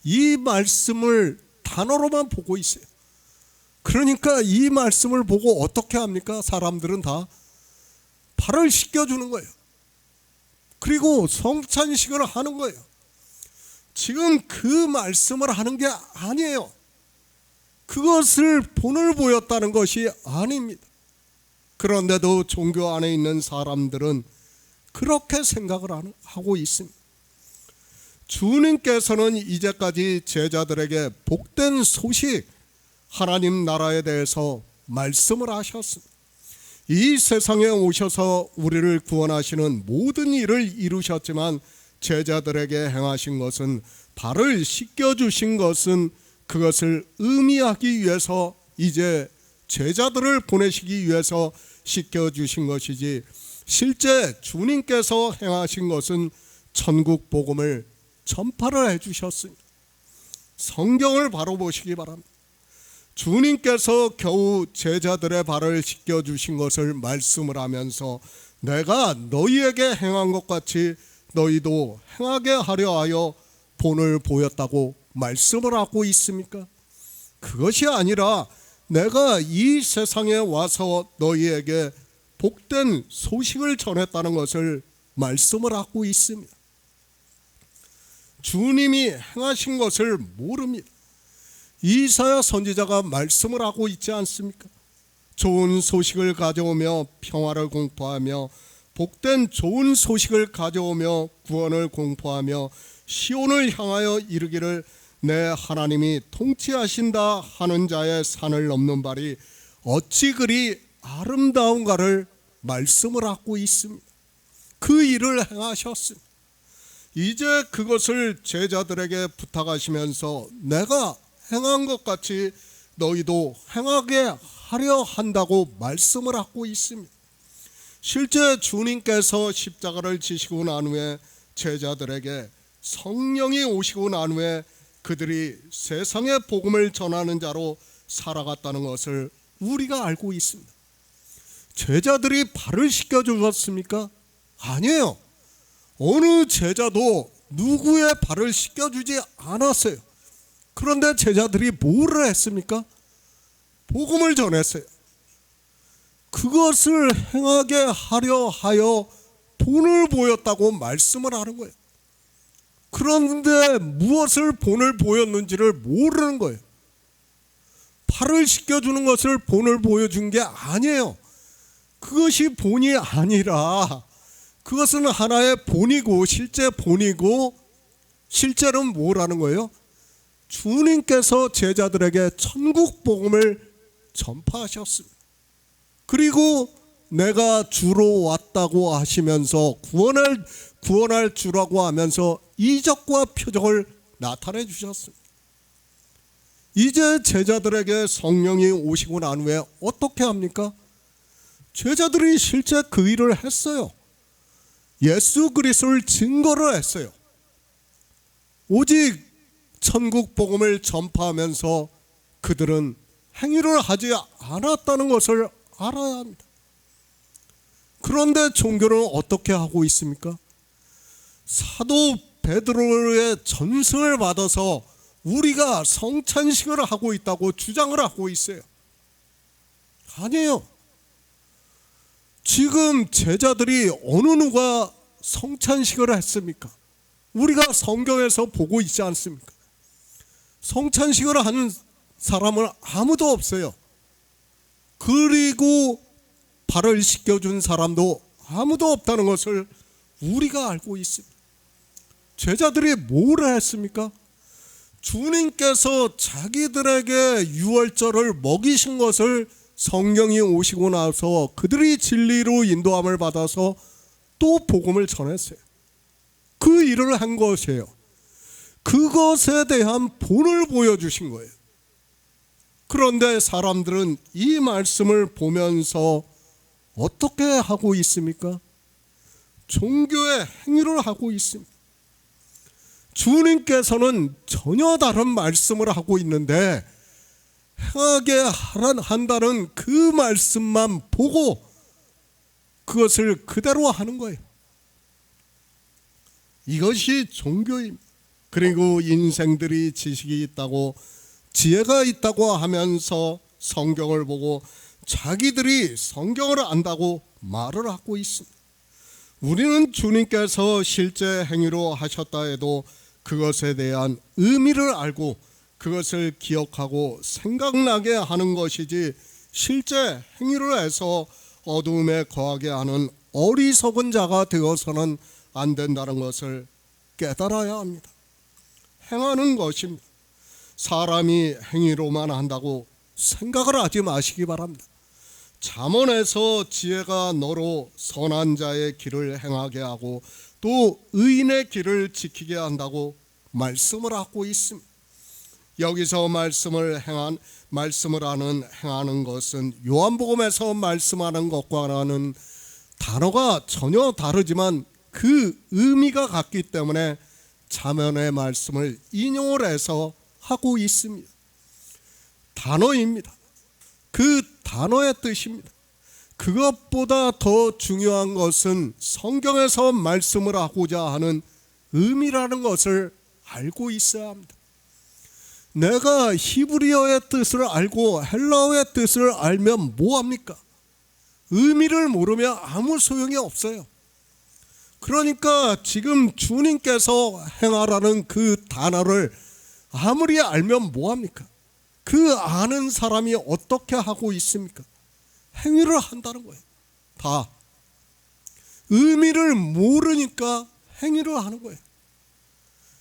이 말씀을 단어로만 보고 있어요. 그러니까 이 말씀을 보고 어떻게 합니까? 사람들은 다 발을 씻겨주는 거예요. 그리고 성찬식을 하는 거예요. 지금 그 말씀을 하는 게 아니에요. 그것을 본을 보였다는 것이 아닙니다. 그런데도 종교 안에 있는 사람들은 그렇게 생각을 하고 있습니다. 주님께서는 이제까지 제자들에게 복된 소식, 하나님 나라에 대해서 말씀을 하셨습니다. 이 세상에 오셔서 우리를 구원하시는 모든 일을 이루셨지만 제자들에게 행하신 것은, 발을 씻겨주신 것은 그것을 의미하기 위해서, 이제 제자들을 보내시기 위해서 씻겨주신 것이지, 실제 주님께서 행하신 것은 천국 복음을 전파를 해주셨습니다. 성경을 바로 보시기 바랍니다. 주님께서 겨우 제자들의 발을 씻겨주신 것을 말씀을 하면서 내가 너희에게 행한 것 같이 너희도 행하게 하려 하여 본을 보였다고 말씀을 하고 있습니까? 그것이 아니라 내가 이 세상에 와서 너희에게 복된 소식을 전했다는 것을 말씀을 하고 있습니다. 주님이 행하신 것을 모릅니다. 이사야 선지자가 말씀을 하고 있지 않습니까? 좋은 소식을 가져오며 평화를 공포하며, 복된 좋은 소식을 가져오며 구원을 공포하며 시온을 향하여 이르기를 내 하나님이 통치하신다 하는 자의 산을 넘는 발이 어찌 그리 아름다운가를 말씀을 하고 있습니다. 그 일을 행하셨습니다. 이제 그것을 제자들에게 부탁하시면서 내가 행한 것 같이 너희도 행하게 하려 한다고 말씀을 하고 있습니다. 실제 주님께서 십자가를 지시고 난 후에 제자들에게 성령이 오시고 난 후에 그들이 세상의 복음을 전하는 자로 살아갔다는 것을 우리가 알고 있습니다. 제자들이 발을 씻겨주었습니까? 아니에요. 어느 제자도 누구의 발을 씻겨주지 않았어요. 그런데 제자들이 뭐를 했습니까? 복음을 전했어요. 그것을 행하게 하려 하여 본을 보였다고 말씀을 하는 거예요. 그런데 무엇을 본을 보였는지를 모르는 거예요. 발을 씻겨주는 것을 본을 보여준 게 아니에요. 그것이 본이 아니라 그것은 하나의 본이고, 실제 본이고, 실제는 뭐라는 거예요? 주님께서 제자들에게 천국 복음을 전파하셨습니다. 그리고 내가 주로 왔다고 하시면서 구원할 주라고 하면서 이적과 표적을 나타내 주셨습니다. 이제 제자들에게 성령이 오시고 난 후에 어떻게 합니까? 제자들이 실제 그 일을 했어요. 예수 그리스도를 증거를 했어요. 오직 천국 복음을 전파하면서 그들은 행위를 하지 않았다는 것을 알아야 합니다. 그런데 종교는 어떻게 하고 있습니까? 사도 베드로의 전승을 받아서 우리가 성찬식을 하고 있다고 주장을 하고 있어요. 아니에요. 지금 제자들이 어느 누가 성찬식을 했습니까? 우리가 성경에서 보고 있지 않습니까? 성찬식을 하는 사람은 아무도 없어요. 그리고 발을 씻겨준 사람도 아무도 없다는 것을 우리가 알고 있습니다. 제자들이 뭘 했습니까? 주님께서 자기들에게 유월절을 먹이신 것을 성령이 오시고 나서 그들이 진리로 인도함을 받아서 또 복음을 전했어요. 그 일을 한 것이에요. 그것에 대한 본을 보여주신 거예요. 그런데 사람들은 이 말씀을 보면서 어떻게 하고 있습니까? 종교의 행위를 하고 있습니다. 주님께서는 전혀 다른 말씀을 하고 있는데 행하게 한다는 그 말씀만 보고 그것을 그대로 하는 거예요. 이것이 종교입니다. 그리고 인생들이 지식이 있다고, 지혜가 있다고 하면서 성경을 보고 자기들이 성경을 안다고 말을 하고 있습니다. 우리는 주님께서 실제 행위로 하셨다 해도 그것에 대한 의미를 알고 그것을 기억하고 생각나게 하는 것이지 실제 행위를 해서 어두움에 거하게 하는 어리석은 자가 되어서는 안 된다는 것을 깨달아야 합니다. 행하는 것입니다. 사람이 행위로만 한다고 생각을 하지 마시기 바랍니다. 잠언에서 지혜가 너로 선한 자의 길을 행하게 하고 또 의인의 길을 지키게 한다고 말씀을 하고 있습니다. 여기서 말씀을 행하는 것은 요한복음에서 말씀하는 것과는 단어가 전혀 다르지만 그 의미가 같기 때문에 잠언의 말씀을 인용을 해서 하고 있습니다. 단어입니다. 그 단어의 뜻입니다. 그것보다 더 중요한 것은 성경에서 말씀을 하고자 하는 의미라는 것을 알고 있어야 합니다. 내가 히브리어의 뜻을 알고 헬라어의 뜻을 알면 뭐합니까? 의미를 모르면 아무 소용이 없어요. 그러니까 지금 주님께서 행하라는 그 단어를 아무리 알면 뭐합니까? 그 아는 사람이 어떻게 하고 있습니까? 행위를 한다는 거예요. 다 의미를 모르니까 행위를 하는 거예요.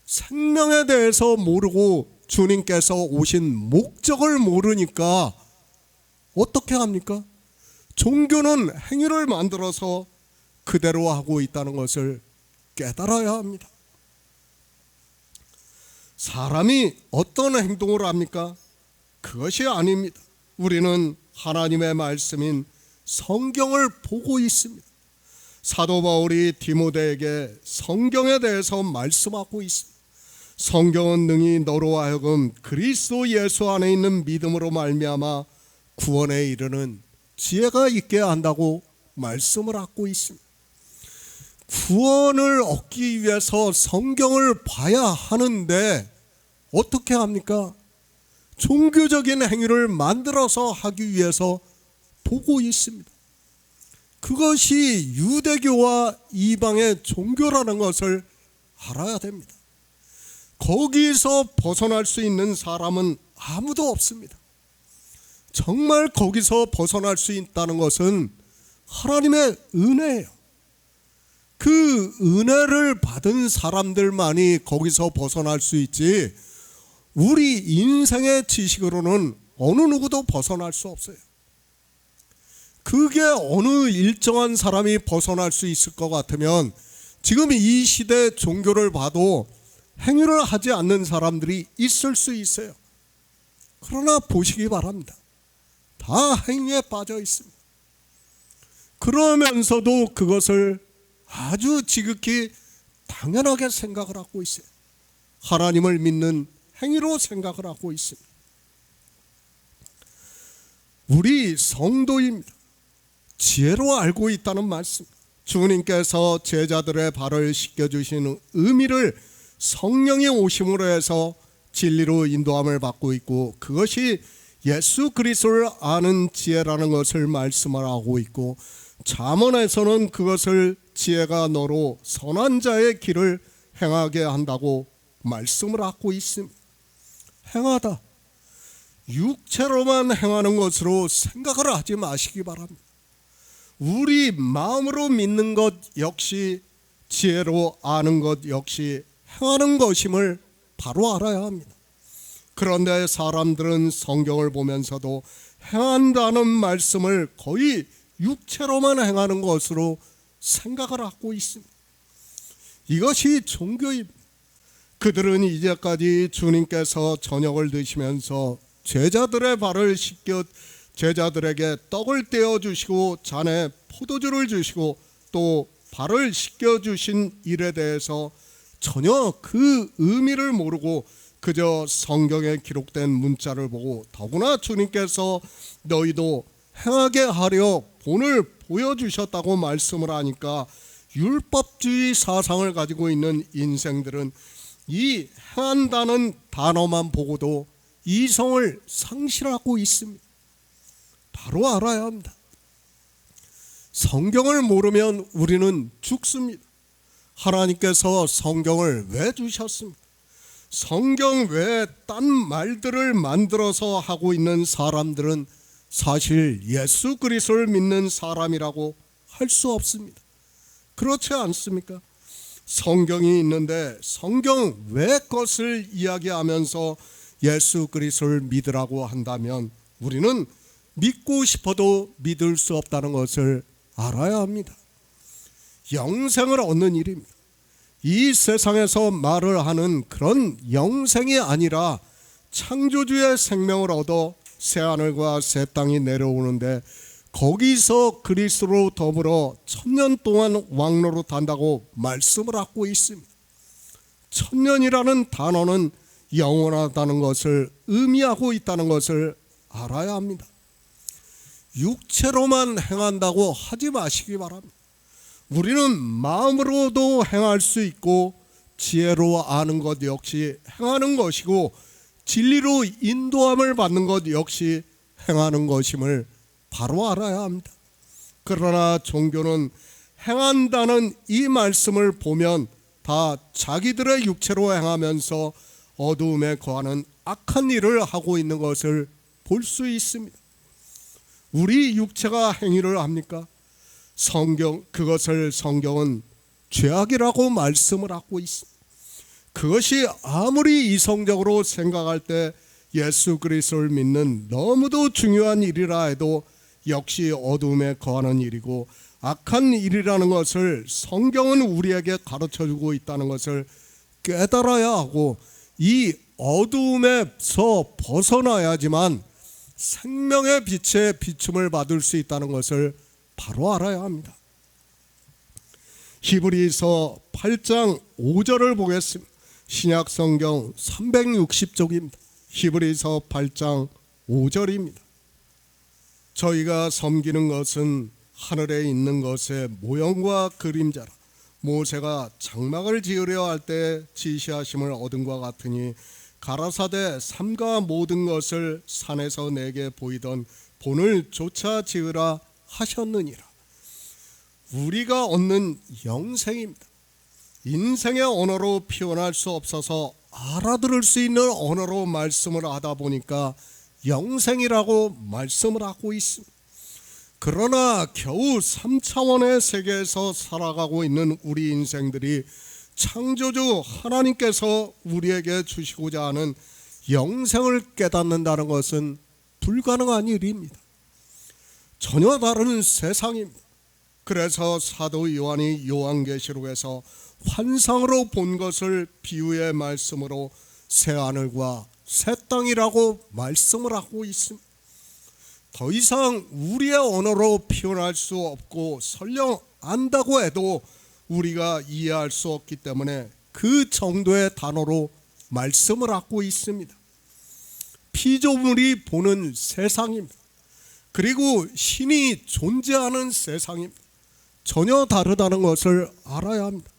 생명에 대해서 모르고 주님께서 오신 목적을 모르니까 어떻게 합니까? 종교는 행위를 만들어서 그대로 하고 있다는 것을 깨달아야 합니다. 사람이 어떤 행동을 합니까? 그것이 아닙니다. 우리는 하나님의 말씀인 성경을 보고 있습니다. 사도 바울이 디모데에게 성경에 대해서 말씀하고 있습니다. 성경은 능히 너로 하여금 그리스도 예수 안에 있는 믿음으로 말미암아 구원에 이르는 지혜가 있게 한다고 말씀을 하고 있습니다. 구원을 얻기 위해서 성경을 봐야 하는데 어떻게 합니까? 종교적인 행위를 만들어서 하기 위해서 보고 있습니다. 그것이 유대교와 이방의 종교라는 것을 알아야 됩니다. 거기서 벗어날 수 있는 사람은 아무도 없습니다. 정말 거기서 벗어날 수 있다는 것은 하나님의 은혜예요. 그 은혜를 받은 사람들만이 거기서 벗어날 수 있지 우리 인생의 지식으로는 어느 누구도 벗어날 수 없어요. 그게 어느 일정한 사람이 벗어날 수 있을 것 같으면 지금 이 시대 종교를 봐도 행위를 하지 않는 사람들이 있을 수 있어요. 그러나 보시기 바랍니다. 다 행위에 빠져 있습니다. 그러면서도 그것을 아주 지극히 당연하게 생각을 하고 있어요. 하나님을 믿는 행위로 생각을 하고 있습니다. 우리 성도입니다. 지혜로 알고 있다는 말씀. 주님께서 제자들의 발을 씻겨주시는 의미를 성령의 오심으로 해서 진리로 인도함을 받고 있고 그것이 예수 그리스도를 아는 지혜라는 것을 말씀을 하고 있고 잠언에서는 그것을 지혜가 너로 선한 자의 길을 행하게 한다고 말씀을 하고 있습니다. 행하다. 육체로만 행하는 것으로 생각을 하지 마시기 바랍니다. 우리 마음으로 믿는 것 역시 지혜로 아는 것 역시 행하는 것임을 바로 알아야 합니다. 그런데 사람들은 성경을 보면서도 행한다는 말씀을 거의 육체로만 행하는 것으로 생각을 하고 있습니다. 이것이 종교입니다. 그들은 이제까지 주님께서 저녁을 드시면서 제자들의 발을 씻겨 제자들에게 떡을 떼어 주시고 잔에 포도주를 주시고 또 발을 씻겨 주신 일에 대해서 전혀 그 의미를 모르고 그저 성경에 기록된 문자를 보고 더구나 주님께서 너희도 행하게 하려 본을 보여주셨다고 말씀을 하니까 율법주의 사상을 가지고 있는 인생들은 이 행한다는 단어만 보고도 이성을 상실하고 있습니다. 바로 알아야 합니다. 성경을 모르면 우리는 죽습니다. 하나님께서 성경을 왜 주셨습니까? 성경 외에 딴 말들을 만들어서 하고 있는 사람들은 사실 예수 그리스도를 믿는 사람이라고 할 수 없습니다. 그렇지 않습니까? 성경이 있는데 성경 외 것을 이야기하면서 예수 그리스도를 믿으라고 한다면 우리는 믿고 싶어도 믿을 수 없다는 것을 알아야 합니다. 영생을 얻는 일입니다. 이 세상에서 말을 하는 그런 영생이 아니라 창조주의 생명을 얻어 새하늘과 새 땅이 내려오는데 거기서 그리스도로 더불어 1000년 동안 왕노릇한다고 말씀을 하고 있습니다. 1000년이라는 단어는 영원하다는 것을 의미하고 있다는 것을 알아야 합니다. 육체로만 행한다고 하지 마시기 바랍니다. 우리는 마음으로도 행할 수 있고 지혜로 아는 것 역시 행하는 것이고 진리로 인도함을 받는 것 역시 행하는 것임을 바로 알아야 합니다. 그러나 종교는 행한다는 이 말씀을 보면 다 자기들의 육체로 행하면서 어두움에 거하는 악한 일을 하고 있는 것을 볼 수 있습니다. 우리 육체가 행위를 합니까? 그것을 성경은 죄악이라고 말씀을 하고 있습니다. 그것이 아무리 이성적으로 생각할 때 예수 그리스도를 믿는 너무도 중요한 일이라 해도 역시 어두움에 거하는 일이고 악한 일이라는 것을 성경은 우리에게 가르쳐주고 있다는 것을 깨달아야 하고 이 어두움에서 벗어나야지만 생명의 빛에 비춤을 받을 수 있다는 것을 바로 알아야 합니다. 히브리서 8장 5절을 보겠습니다. 신약성경 360쪽입니다. 히브리서 8장 5절입니다. 저희가 섬기는 것은 하늘에 있는 것의 모형과 그림자라. 모세가 장막을 지으려 할 때 지시하심을 얻은과 같으니 가라사대 삼가 모든 것을 산에서 내게 보이던 본을 조차 지으라 하셨느니라. 우리가 얻는 영생입니다. 인생의 언어로 표현할 수 없어서 알아들을 수 있는 언어로 말씀을 하다 보니까 영생이라고 말씀을 하고 있습니다. 그러나 겨우 3차원의 세계에서 살아가고 있는 우리 인생들이 창조주 하나님께서 우리에게 주시고자 하는 영생을 깨닫는다는 것은 불가능한 일입니다. 전혀 다른 세상입니다. 그래서 사도 요한이 요한계시록에서 환상으로 본 것을 비유의 말씀으로 새하늘과 새 땅이라고 말씀을 하고 있습니다. 더 이상 우리의 언어로 표현할 수 없고 설령 안다고 해도 우리가 이해할 수 없기 때문에 그 정도의 단어로 말씀을 하고 있습니다. 피조물이 보는 세상입니다. 그리고 신이 존재하는 세상입니다. 전혀 다르다는 것을 알아야 합니다.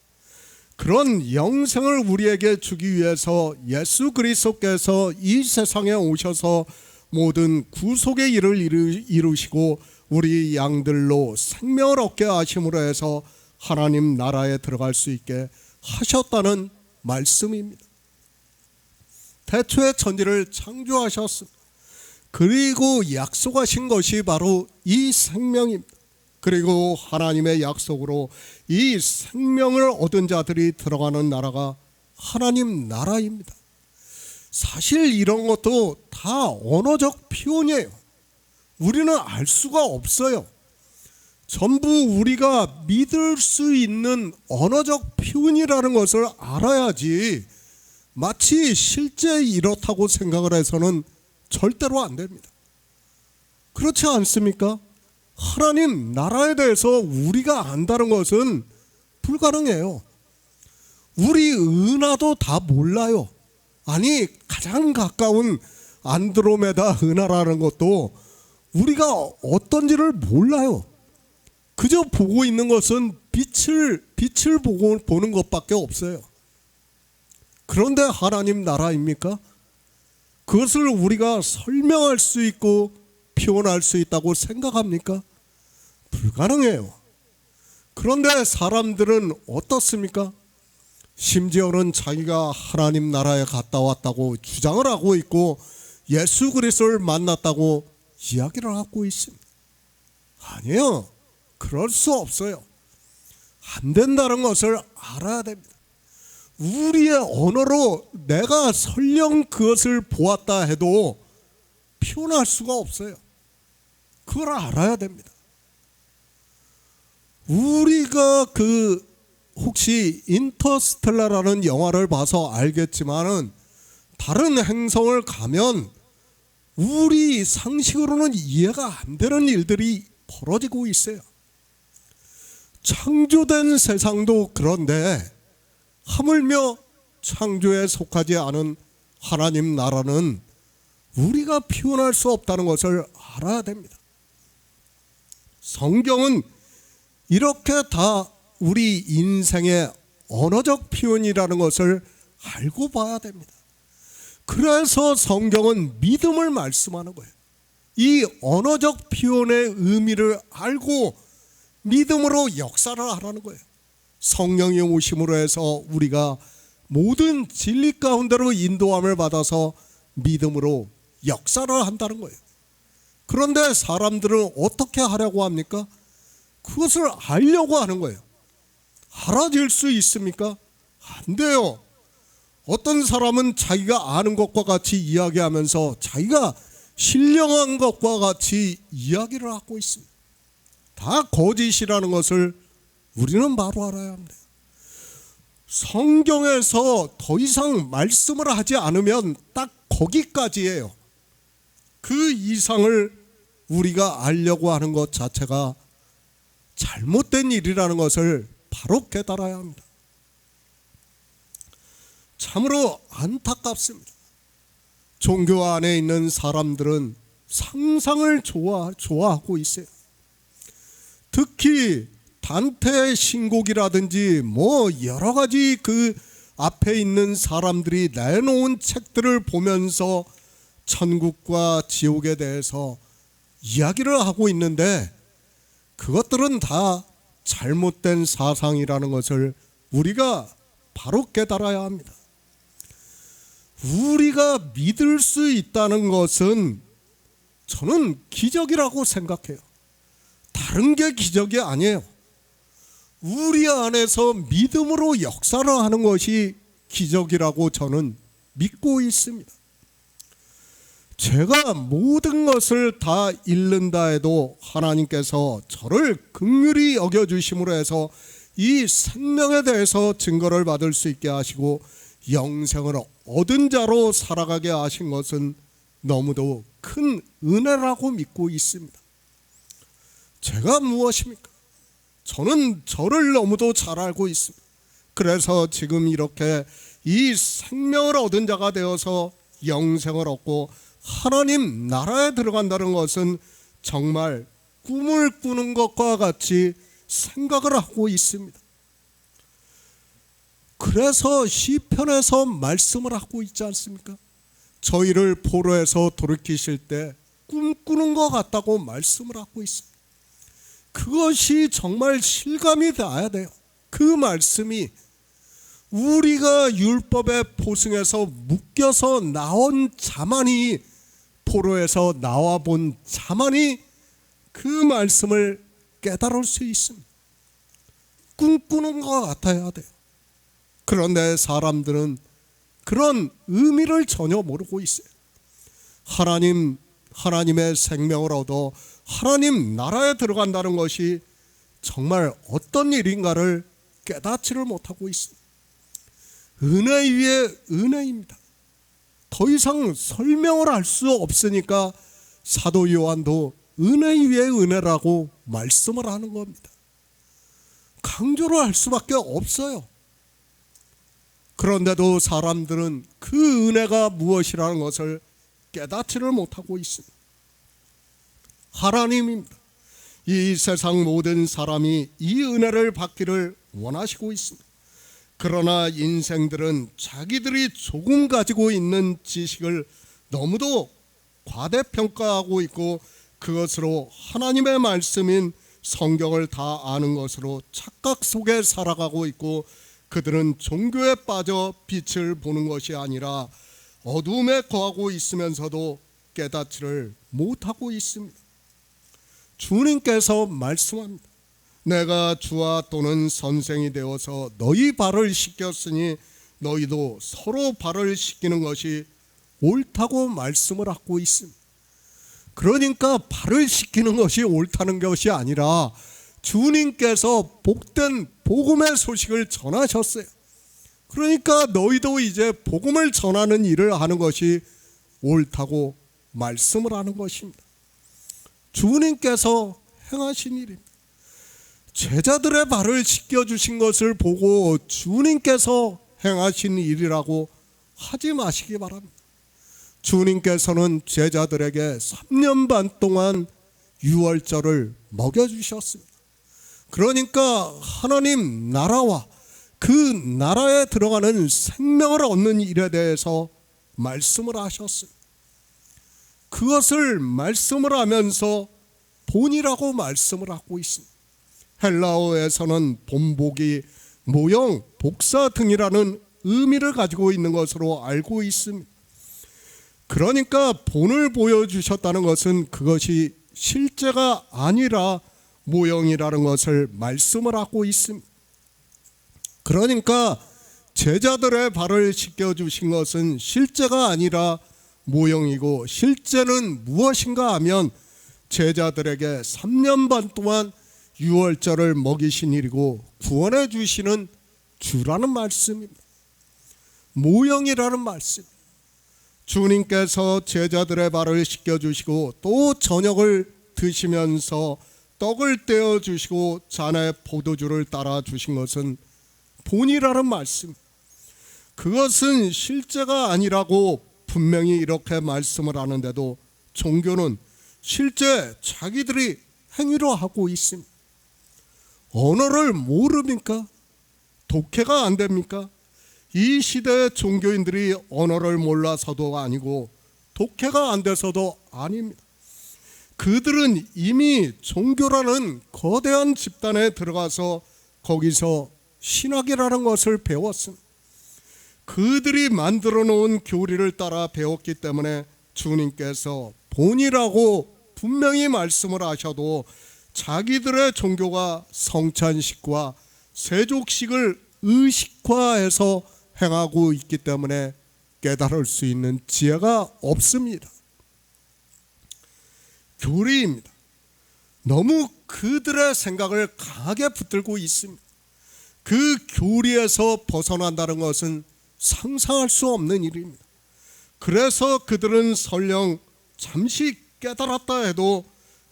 그런 영생을 우리에게 주기 위해서 예수 그리스도께서 이 세상에 오셔서 모든 구속의 일을 이루시고 우리 양들로 생명을 얻게 하심으로 해서 하나님 나라에 들어갈 수 있게 하셨다는 말씀입니다. 태초에 천지를 창조하셨습니다. 그리고 약속하신 것이 바로 이 생명입니다. 그리고 하나님의 약속으로 이 생명을 얻은 자들이 들어가는 나라가 하나님 나라입니다. 사실 이런 것도 다 언어적 표현이에요. 우리는 알 수가 없어요. 전부 우리가 믿을 수 있는 언어적 표현이라는 것을 알아야지 마치 실제 이렇다고 생각을 해서는 절대로 안 됩니다. 그렇지 않습니까? 하나님 나라에 대해서 우리가 안다는 것은 불가능해요. 우리 은하도 다 몰라요. 아니 가장 가까운 안드로메다 은하라는 것도 우리가 어떤지를 몰라요. 그저 보고 있는 것은 빛을 보는 것밖에 없어요. 그런데 하나님 나라입니까? 그것을 우리가 설명할 수 있고 표현할 수 있다고 생각합니까? 불가능해요. 그런데 사람들은 어떻습니까? 심지어는 자기가 하나님 나라에 갔다 왔다고 주장을 하고 있고 예수 그리스도를 만났다고 이야기를 하고 있습니다. 아니요, 그럴 수 없어요. 안 된다는 것을 알아야 됩니다. 우리의 언어로 내가 설령 그것을 보았다 해도 표현할 수가 없어요. 그걸 알아야 됩니다. 우리가 혹시 인터스텔라라는 영화를 봐서 알겠지만은 다른 행성을 가면 우리 상식으로는 이해가 안 되는 일들이 벌어지고 있어요. 창조된 세상도 그런데 하물며 창조에 속하지 않은 하나님 나라는 우리가 표현할 수 없다는 것을 알아야 됩니다. 성경은 이렇게 다 우리 인생의 언어적 표현이라는 것을 알고 봐야 됩니다. 그래서 성경은 믿음을 말씀하는 거예요. 이 언어적 표현의 의미를 알고 믿음으로 역사를 하라는 거예요. 성령의 오심으로 해서 우리가 모든 진리 가운데로 인도함을 받아서 믿음으로 역사를 한다는 거예요. 그런데 사람들은 어떻게 하려고 합니까? 그것을 알려고 하는 거예요. 알아질 수 있습니까? 안 돼요. 어떤 사람은 자기가 아는 것과 같이 이야기하면서 자기가 신령한 것과 같이 이야기를 하고 있습니다. 다 거짓이라는 것을 우리는 바로 알아야 합니다. 성경에서 더 이상 말씀을 하지 않으면 딱 거기까지예요. 그 이상을 우리가 알려고 하는 것 자체가 잘못된 일이라는 것을 바로 깨달아야 합니다. 참으로 안타깝습니다. 종교 안에 있는 사람들은 상상을 좋아하고 있어요. 특히 단테의 신곡이라든지 여러 가지 그 앞에 있는 사람들이 내놓은 책들을 보면서 천국과 지옥에 대해서 이야기를 하고 있는데 그것들은 다 잘못된 사상이라는 것을 우리가 바로 깨달아야 합니다. 우리가 믿을 수 있다는 것은 저는 기적이라고 생각해요. 다른 게 기적이 아니에요. 우리 안에서 믿음으로 역사를 하는 것이 기적이라고 저는 믿고 있습니다. 제가 모든 것을 다 잃는다 해도 하나님께서 저를 긍휼히 여겨주심으로 해서 이 생명에 대해서 증거를 받을 수 있게 하시고 영생을 얻은 자로 살아가게 하신 것은 너무도 큰 은혜라고 믿고 있습니다. 제가 무엇입니까? 저는 저를 너무도 잘 알고 있습니다. 그래서 지금 이렇게 이 생명을 얻은 자가 되어서 영생을 얻고 하나님 나라에 들어간다는 것은 정말 꿈을 꾸는 것과 같이 생각을 하고 있습니다. 그래서 시편에서 말씀을 하고 있지 않습니까? 저희를 포로에서 돌이키실 때 꿈꾸는 것 같다고 말씀을 하고 있습니다. 그것이 정말 실감이 나야 돼요. 그 말씀이 우리가 율법의 포승에서 묶여서 나온 자만이, 포로에서 나와 본 자만이 그 말씀을 깨달을 수 있습니다. 꿈꾸는 것 같아야 돼요. 그런데 사람들은 그런 의미를 전혀 모르고 있어요. 하나님의 생명을 얻어 하나님 나라에 들어간다는 것이 정말 어떤 일인가를 깨닫지를 못하고 있습니다. 은혜 위에 은혜입니다. 더 이상 설명을 할 수 없으니까 사도 요한도 은혜 위에 은혜라고 말씀을 하는 겁니다. 강조를 할 수밖에 없어요. 그런데도 사람들은 그 은혜가 무엇이라는 것을 깨닫지를 못하고 있습니다. 하나님입니다. 이 세상 모든 사람이 이 은혜를 받기를 원하시고 있습니다. 그러나 인생들은 자기들이 조금 가지고 있는 지식을 너무도 과대평가하고 있고 그것으로 하나님의 말씀인 성경을 다 아는 것으로 착각 속에 살아가고 있고 그들은 종교에 빠져 빛을 보는 것이 아니라 어둠에 거하고 있으면서도 깨닫지를 못하고 있습니다. 주님께서 말씀합니다. 내가 주와 또는 선생이 되어서 너희 발을 씻겼으니 너희도 서로 발을 씻기는 것이 옳다고 말씀을 하고 있습니다. 그러니까 발을 씻기는 것이 옳다는 것이 아니라 주님께서 복된 복음의 소식을 전하셨어요. 그러니까 너희도 이제 복음을 전하는 일을 하는 것이 옳다고 말씀을 하는 것입니다. 주님께서 행하신 일입니다. 제자들의 발을 씻겨주신 것을 보고 주님께서 행하신 일이라고 하지 마시기 바랍니다. 주님께서는 제자들에게 3년 반 동안 유월절을 먹여주셨습니다. 그러니까 하나님 나라와 그 나라에 들어가는 생명을 얻는 일에 대해서 말씀을 하셨습니다. 그것을 말씀을 하면서 본이라고 말씀을 하고 있습니다. 헬라어에서는 본보기, 모형, 복사 등이라는 의미를 가지고 있는 것으로 알고 있습니다. 그러니까 본을 보여주셨다는 것은 그것이 실제가 아니라 모형이라는 것을 말씀을 하고 있습니다. 그러니까 제자들의 발을 씻겨주신 것은 실제가 아니라 모형이고, 실제는 무엇인가 하면 제자들에게 3년 반 동안 유월절을 먹이신 일이고 구원해 주시는 주라는 말씀입니다. 모형이라는 말씀. 주님께서 제자들의 발을 씻겨주시고 또 저녁을 드시면서 떡을 떼어 주시고 잔에 포도주를 따라 주신 것은 본이라는 말씀. 그것은 실제가 아니라고 분명히 이렇게 말씀을 하는데도 종교는 실제 자기들이 행위로 하고 있습니다. 언어를 모릅니까? 독해가 안 됩니까? 이 시대의 종교인들이 언어를 몰라서도 아니고 독해가 안 돼서도 아닙니다. 그들은 이미 종교라는 거대한 집단에 들어가서 거기서 신학이라는 것을 배웠습니다. 그들이 만들어 놓은 교리를 따라 배웠기 때문에 주님께서 본이라고 분명히 말씀을 하셔도 자기들의 종교가 성찬식과 세족식을 의식화해서 행하고 있기 때문에 깨달을 수 있는 지혜가 없습니다. 교리입니다. 너무 그들의 생각을 강하게 붙들고 있습니다. 그 교리에서 벗어난다는 것은 상상할 수 없는 일입니다. 그래서 그들은 설령 잠시 깨달았다 해도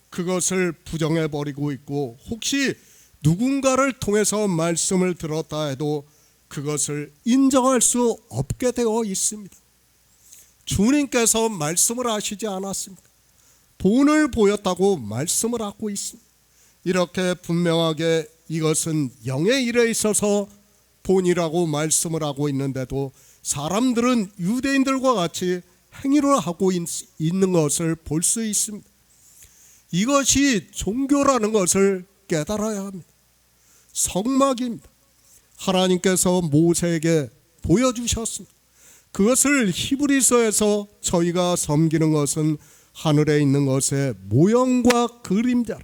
그것을 부정해버리고 있고, 혹시 누군가를 통해서 말씀을 들었다 해도 그것을 인정할 수 없게 되어 있습니다. 주님께서 말씀을 하시지 않았습니까? 본을 보였다고 말씀을 하고 있습니다. 이렇게 분명하게 이것은 영의 일에 있어서 본이라고 말씀을 하고 있는데도 사람들은 유대인들과 같이 행위를 하고 있는 것을 볼 수 있습니다. 이것이 종교라는 것을 깨달아야 합니다. 성막입니다. 하나님께서 모세에게 보여주셨습니다. 그것을 히브리서에서 저희가 섬기는 것은 하늘에 있는 것의 모형과 그림자라.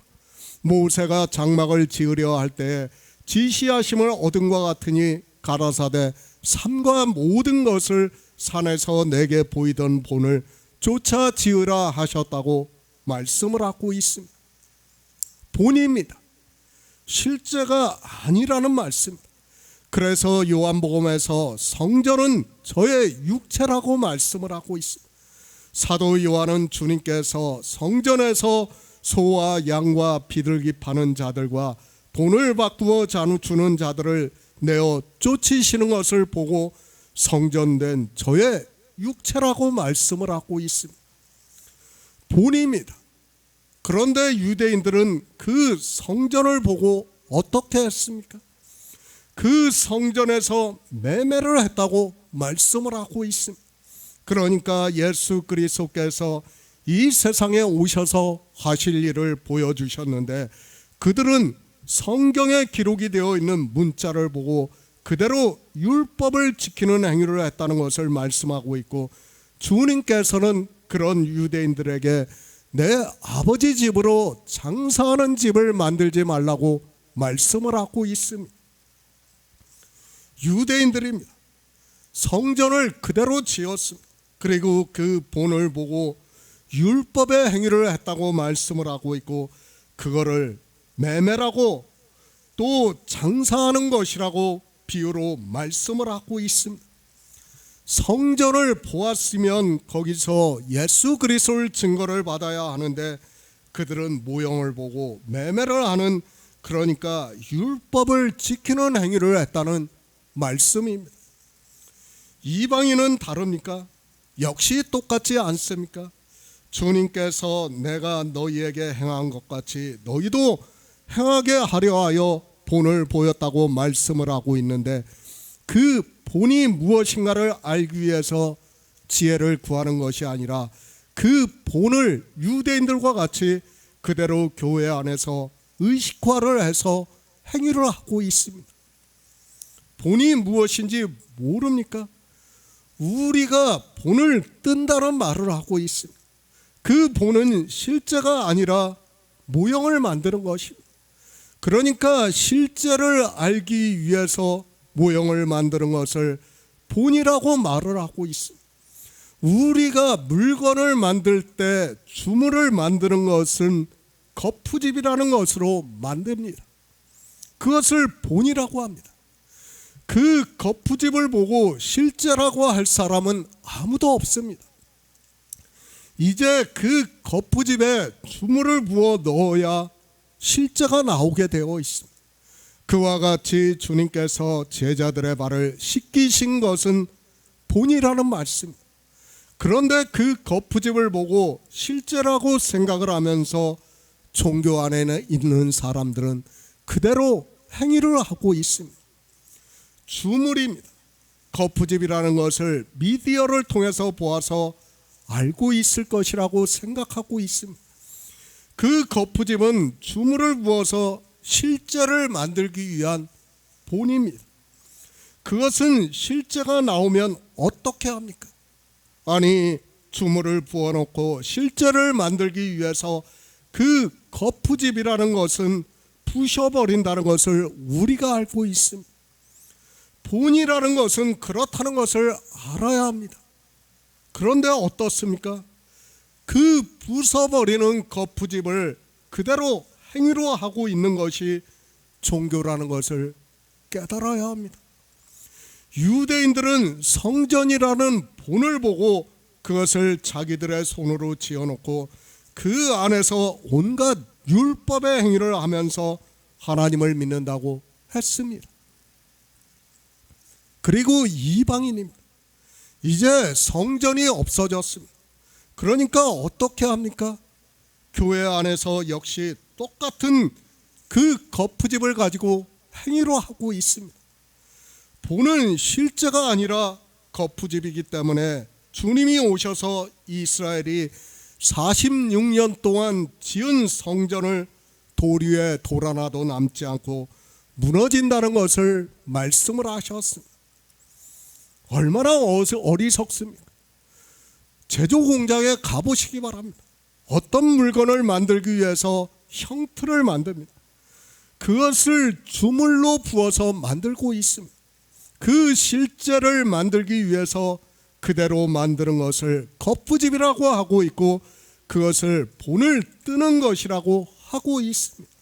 모세가 장막을 지으려 할 때에 지시하심을 얻은 것 같으니 가라사대 산과 모든 것을 산에서 내게 보이던 본을 쫓아 지으라 하셨다고 말씀을 하고 있습니다. 본입니다. 실제가 아니라는 말씀입니다. 그래서 요한복음에서 성전은 저의 육체라고 말씀을 하고 있습니다. 사도 요한은 주님께서 성전에서 소와 양과 비둘기 파는 자들과 돈을 바꾸어 주는 자들을 내어 쫓으시는 것을 보고 성전된 저의 육체라고 말씀을 하고 있습니다. 본입니다. 그런데 유대인들은 그 성전을 보고 어떻게 했습니까? 그 성전에서 매매를 했다고 말씀을 하고 있습니다. 그러니까 예수 그리스도께서 이 세상에 오셔서 하실 일을 보여주셨는데, 그들은 성경에 기록이 되어 있는 문자를 보고 그대로 율법을 지키는 행위를 했다는 것을 말씀하고 있고, 주님께서는 그런 유대인들에게 내 아버지 집으로 장사하는 집을 만들지 말라고 말씀을 하고 있습니다. 유대인들입니다. 성전을 그대로 지었습니다. 그리고 그 본을 보고 율법의 행위를 했다고 말씀을 하고 있고, 그거를 매매라고 또 장사하는 것이라고 비유로 말씀을 하고 있습니다. 성전을 보았으면 거기서 예수 그리스도를 증거를 받아야 하는데, 그들은 모형을 보고 매매를 하는, 그러니까 율법을 지키는 행위를 했다는 말씀입니다. 이방인은 다릅니까? 역시 똑같지 않습니까? 주님께서 내가 너희에게 행한 것 같이 너희도 행하게 하려 하여 본을 보였다고 말씀을 하고 있는데, 그 본이 무엇인가를 알기 위해서 지혜를 구하는 것이 아니라 그 본을 유대인들과 같이 그대로 교회 안에서 의식화를 해서 행위를 하고 있습니다. 본이 무엇인지 모릅니까? 우리가 본을 뜬다는 말을 하고 있습니다. 그 본은 실제가 아니라 모형을 만드는 것입니다. 그러니까 실제를 알기 위해서 모형을 만드는 것을 본이라고 말을 하고 있습니다. 우리가 물건을 만들 때 주물을 만드는 것은 거푸집이라는 것으로 만듭니다. 그것을 본이라고 합니다. 그 거푸집을 보고 실제라고 할 사람은 아무도 없습니다. 이제 그 거푸집에 주물을 부어 넣어야 실제가 나오게 되어 있습니다. 그와 같이 주님께서 제자들의 발을 씻기신 것은 본이라는 말씀입니다. 그런데 그 거푸집을 보고 실제라고 생각을 하면서 종교 안에 있는 사람들은 그대로 행위를 하고 있습니다. 주물입니다. 거푸집이라는 것을 미디어를 통해서 보아서 알고 있을 것이라고 생각하고 있습니다. 그 거푸집은 주물을 부어서 실제를 만들기 위한 본입니다. 그것은 실제가 나오면 어떻게 합니까? 아니, 주물을 부어놓고 실제를 만들기 위해서 그 거푸집이라는 것은 부셔버린다는 것을 우리가 알고 있습니다. 본이라는 것은 그렇다는 것을 알아야 합니다. 그런데 어떻습니까? 그 부숴버리는 거푸집을 그대로 행위로 하고 있는 것이 종교라는 것을 깨달아야 합니다. 유대인들은 성전이라는 본을 보고 그것을 자기들의 손으로 지어놓고 그 안에서 온갖 율법의 행위를 하면서 하나님을 믿는다고 했습니다. 그리고 이방인입니다. 이제 성전이 없어졌습니다. 그러니까 어떻게 합니까? 교회 안에서 역시 똑같은 그 거푸집을 가지고 행위로 하고 있습니다. 본은 실제가 아니라 거푸집이기 때문에 주님이 오셔서 이스라엘이 46년 동안 지은 성전을 돌 위에 돌 하나도 남지 않고 무너진다는 것을 말씀을 하셨습니다. 얼마나 어리석습니까? 제조 공장에 가보시기 바랍니다. 어떤 물건을 만들기 위해서 형틀을 만듭니다. 그것을 주물로 부어서 만들고 있습니다. 그 실제를 만들기 위해서 그대로 만드는 것을 거푸집이라고 하고 있고, 그것을 본을 뜨는 것이라고 하고 있습니다.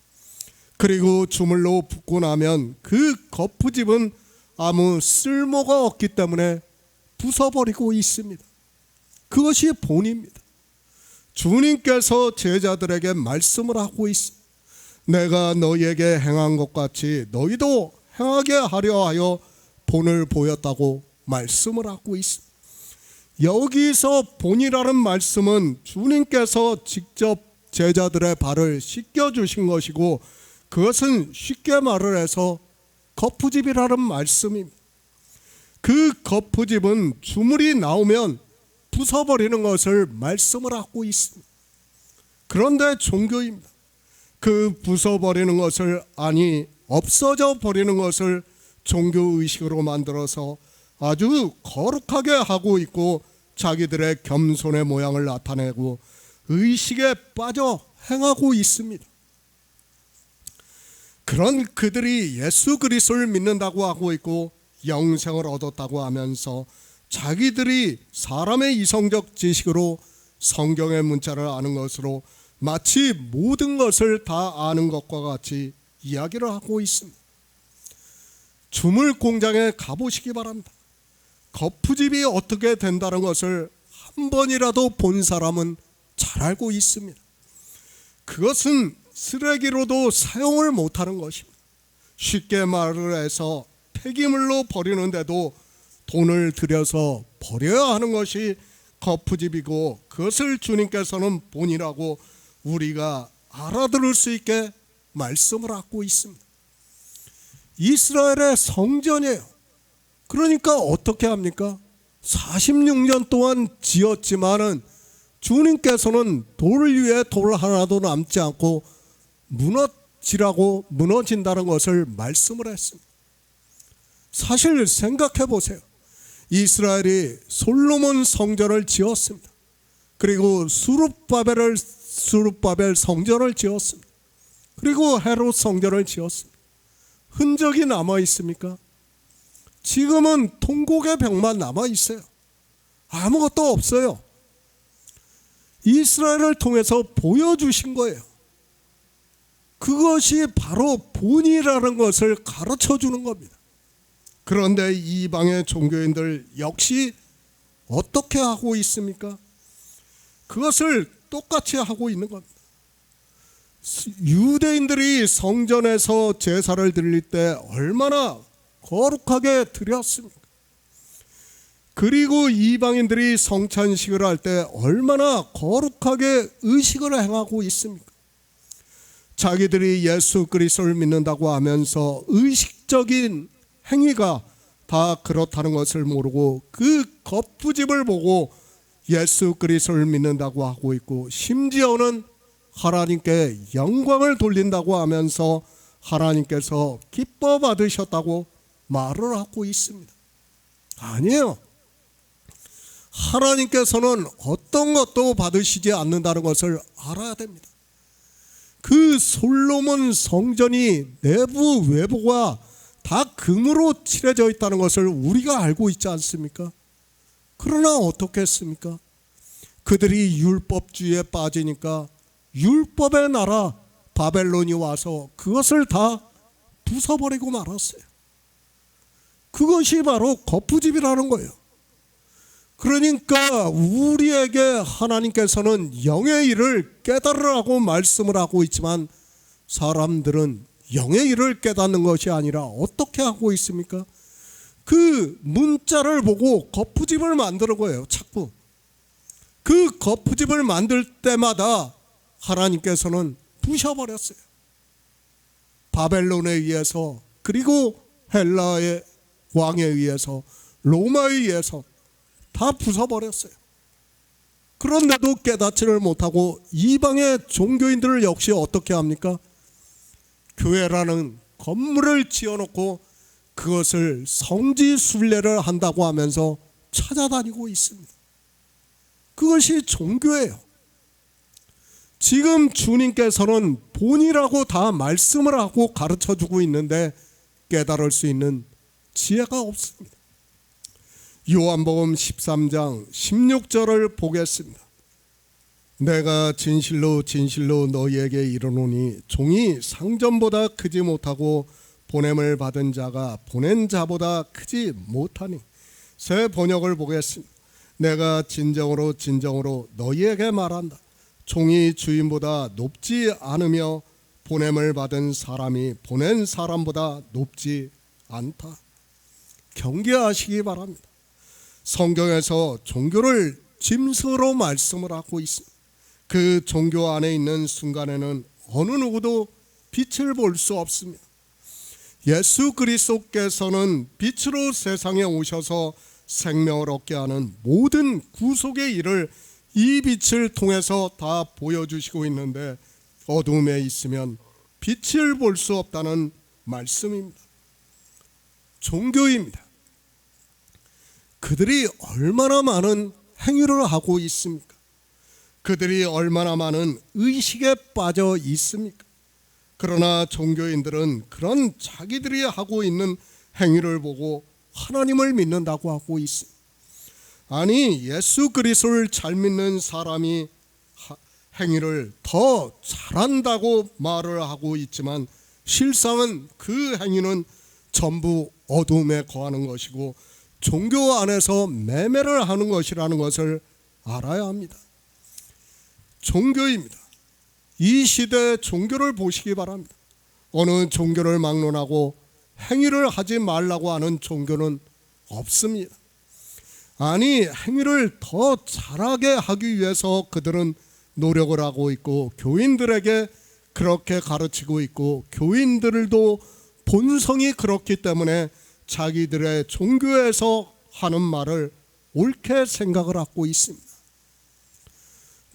그리고 주물로 붓고 나면 그 거푸집은 아무 쓸모가 없기 때문에 부숴버리고 있습니다. 그것이 본입니다. 주님께서 제자들에게 말씀을 하고 있습니다. 내가 너희에게 행한 것 같이 너희도 행하게 하려 하여 본을 보였다고 말씀을 하고 있습니다. 여기서 본이라는 말씀은 주님께서 직접 제자들의 발을 씻겨주신 것이고, 그것은 쉽게 말을 해서 거푸집이라는 말씀입니다. 그 거푸집은 주물이 나오면 부숴버리는 것을 말씀을 하고 있습니다. 그런데 종교입니다. 그 부숴버리는 것을, 아니 없어져 버리는 것을 종교의식으로 만들어서 아주 거룩하게 하고 있고 자기들의 겸손의 모양을 나타내고 의식에 빠져 행하고 있습니다. 그런 그들이 예수 그리스도를 믿는다고 하고 있고 영생을 얻었다고 하면서 자기들이 사람의 이성적 지식으로 성경의 문자를 아는 것으로 마치 모든 것을 다 아는 것과 같이 이야기를 하고 있습니다. 주물 공장에 가보시기 바랍니다. 거푸집이 어떻게 된다는 것을 한 번이라도 본 사람은 잘 알고 있습니다. 그것은 쓰레기로도 사용을 못하는 것입니다. 쉽게 말을 해서 폐기물로 버리는데도 돈을 들여서 버려야 하는 것이 거푸집이고, 그것을 주님께서는 본이라고 우리가 알아들을 수 있게 말씀을 하고 있습니다. 이스라엘의 성전이에요. 그러니까 어떻게 합니까? 46년 동안 지었지만은 주님께서는 돌 위에 돌 하나도 남지 않고 무너진다는 것을 말씀을 했습니다. 사실 생각해 보세요. 이스라엘이 솔로몬 성전을 지었습니다. 그리고 수룹바벨 성전을 지었습니다. 그리고 헤롯 성전을 지었습니다. 흔적이 남아 있습니까? 지금은 통곡의 벽만 남아 있어요. 아무것도 없어요. 이스라엘을 통해서 보여주신 거예요. 그것이 바로 본이라는 것을 가르쳐 주는 겁니다. 그런데 이방의 종교인들 역시 어떻게 하고 있습니까? 그것을 똑같이 하고 있는 겁니다. 유대인들이 성전에서 제사를 드릴 때 얼마나 거룩하게 드렸습니까? 그리고 이방인들이 성찬식을 할 때 얼마나 거룩하게 의식을 행하고 있습니까? 자기들이 예수 그리스도를 믿는다고 하면서 의식적인 행위가 다 그렇다는 것을 모르고 그 거푸집을 보고 예수 그리스도를 믿는다고 하고 있고, 심지어는 하나님께 영광을 돌린다고 하면서 하나님께서 기뻐 받으셨다고 말을 하고 있습니다. 아니에요. 하나님께서는 어떤 것도 받으시지 않는다는 것을 알아야 됩니다. 그 솔로몬 성전이 내부 외부가 다 금으로 칠해져 있다는 것을 우리가 알고 있지 않습니까? 그러나 어떻게 했습니까? 그들이 율법주의에 빠지니까 율법의 나라 바벨론이 와서 그것을 다 부숴버리고 말았어요. 그것이 바로 거푸집이라는 거예요. 그러니까 우리에게 하나님께서는 영의 일을 깨달으라고 말씀을 하고 있지만, 사람들은 영의 일을 깨닫는 것이 아니라 어떻게 하고 있습니까? 그 문자를 보고 거푸집을 만드는 거예요. 자꾸 그 거푸집을 만들 때마다 하나님께서는 부셔버렸어요. 바벨론에 의해서, 그리고 헬라의 왕에 의해서, 로마에 의해서 다 부숴버렸어요. 그런데도 깨닫지를 못하고 이방의 종교인들을 역시 어떻게 합니까? 교회라는 건물을 지어놓고 그것을 성지 순례를 한다고 하면서 찾아다니고 있습니다. 그것이 종교예요. 지금 주님께서는 본이라고 다 말씀을 하고 가르쳐주고 있는데 깨달을 수 있는 지혜가 없습니다. 요한복음 13장 16절을 보겠습니다. 내가 진실로 진실로 너희에게 이르노니 종이 상전보다 크지 못하고 보냄을 받은 자가 보낸 자보다 크지 못하니. 새 번역을 보겠습니다. 내가 진정으로 진정으로 너희에게 말한다. 종이 주인보다 높지 않으며 보냄을 받은 사람이 보낸 사람보다 높지 않다. 경계하시기 바랍니다. 성경에서 종교를 짐승으로 말씀을 하고 있습니다. 그 종교 안에 있는 순간에는 어느 누구도 빛을 볼 수 없습니다. 예수 그리스도께서는 빛으로 세상에 오셔서 생명을 얻게 하는 모든 구속의 일을 이 빛을 통해서 다 보여주시고 있는데, 어둠에 있으면 빛을 볼 수 없다는 말씀입니다. 종교입니다. 그들이 얼마나 많은 행위를 하고 있습니까? 그들이 얼마나 많은 의식에 빠져 있습니까? 그러나 종교인들은 그런 자기들이 하고 있는 행위를 보고 하나님을 믿는다고 하고 있습니다. 아니, 예수 그리스도를 잘 믿는 사람이 행위를 더 잘한다고 말을 하고 있지만 실상은 그 행위는 전부 어둠에 거하는 것이고 종교 안에서 매매를 하는 것이라는 것을 알아야 합니다. 종교입니다. 이 시대의 종교를 보시기 바랍니다. 어느 종교를 막론하고 행위를 하지 말라고 하는 종교는 없습니다. 아니, 행위를 더 잘하게 하기 위해서 그들은 노력을 하고 있고 교인들에게 그렇게 가르치고 있고 교인들도 본성이 그렇기 때문에 자기들의 종교에서 하는 말을 옳게 생각을 하고 있습니다.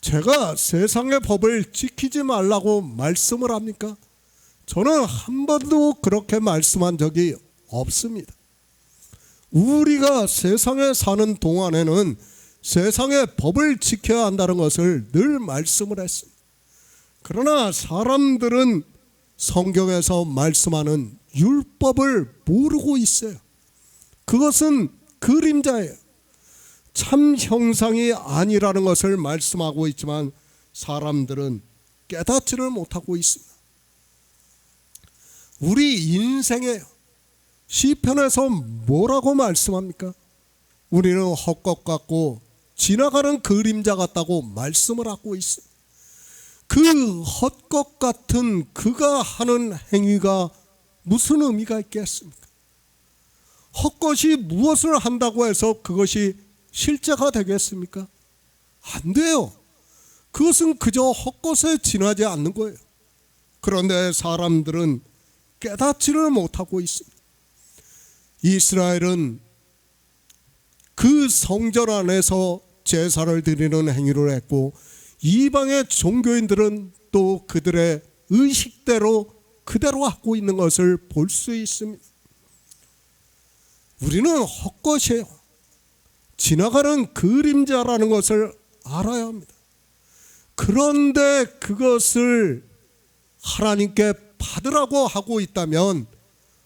제가 세상의 법을 지키지 말라고 말씀을 합니까? 저는 한 번도 그렇게 말씀한 적이 없습니다. 우리가 세상에 사는 동안에는 세상의 법을 지켜야 한다는 것을 늘 말씀을 했습니다. 그러나 사람들은 성경에서 말씀하는 율법을 모르고 있어요. 그것은 그림자예요. 참 형상이 아니라는 것을 말씀하고 있지만 사람들은 깨닫지를 못하고 있습니다. 우리 인생에 시편에서 뭐라고 말씀합니까? 우리는 헛것 같고 지나가는 그림자 같다고 말씀을 하고 있습니다. 그 헛것 같은 그가 하는 행위가 무슨 의미가 있겠습니까? 헛것이 무엇을 한다고 해서 그것이 실제가 되겠습니까? 안 돼요. 그것은 그저 헛것에 지나지 않는 거예요. 그런데 사람들은 깨닫지를 못하고 있습니다. 이스라엘은 그 성전 안에서 제사를 드리는 행위를 했고 이방의 종교인들은 또 그들의 의식대로 그대로 하고 있는 것을 볼 수 있습니다. 우리는 헛것이에요. 지나가는 그림자라는 것을 알아야 합니다. 그런데 그것을 하나님께 받으라고 하고 있다면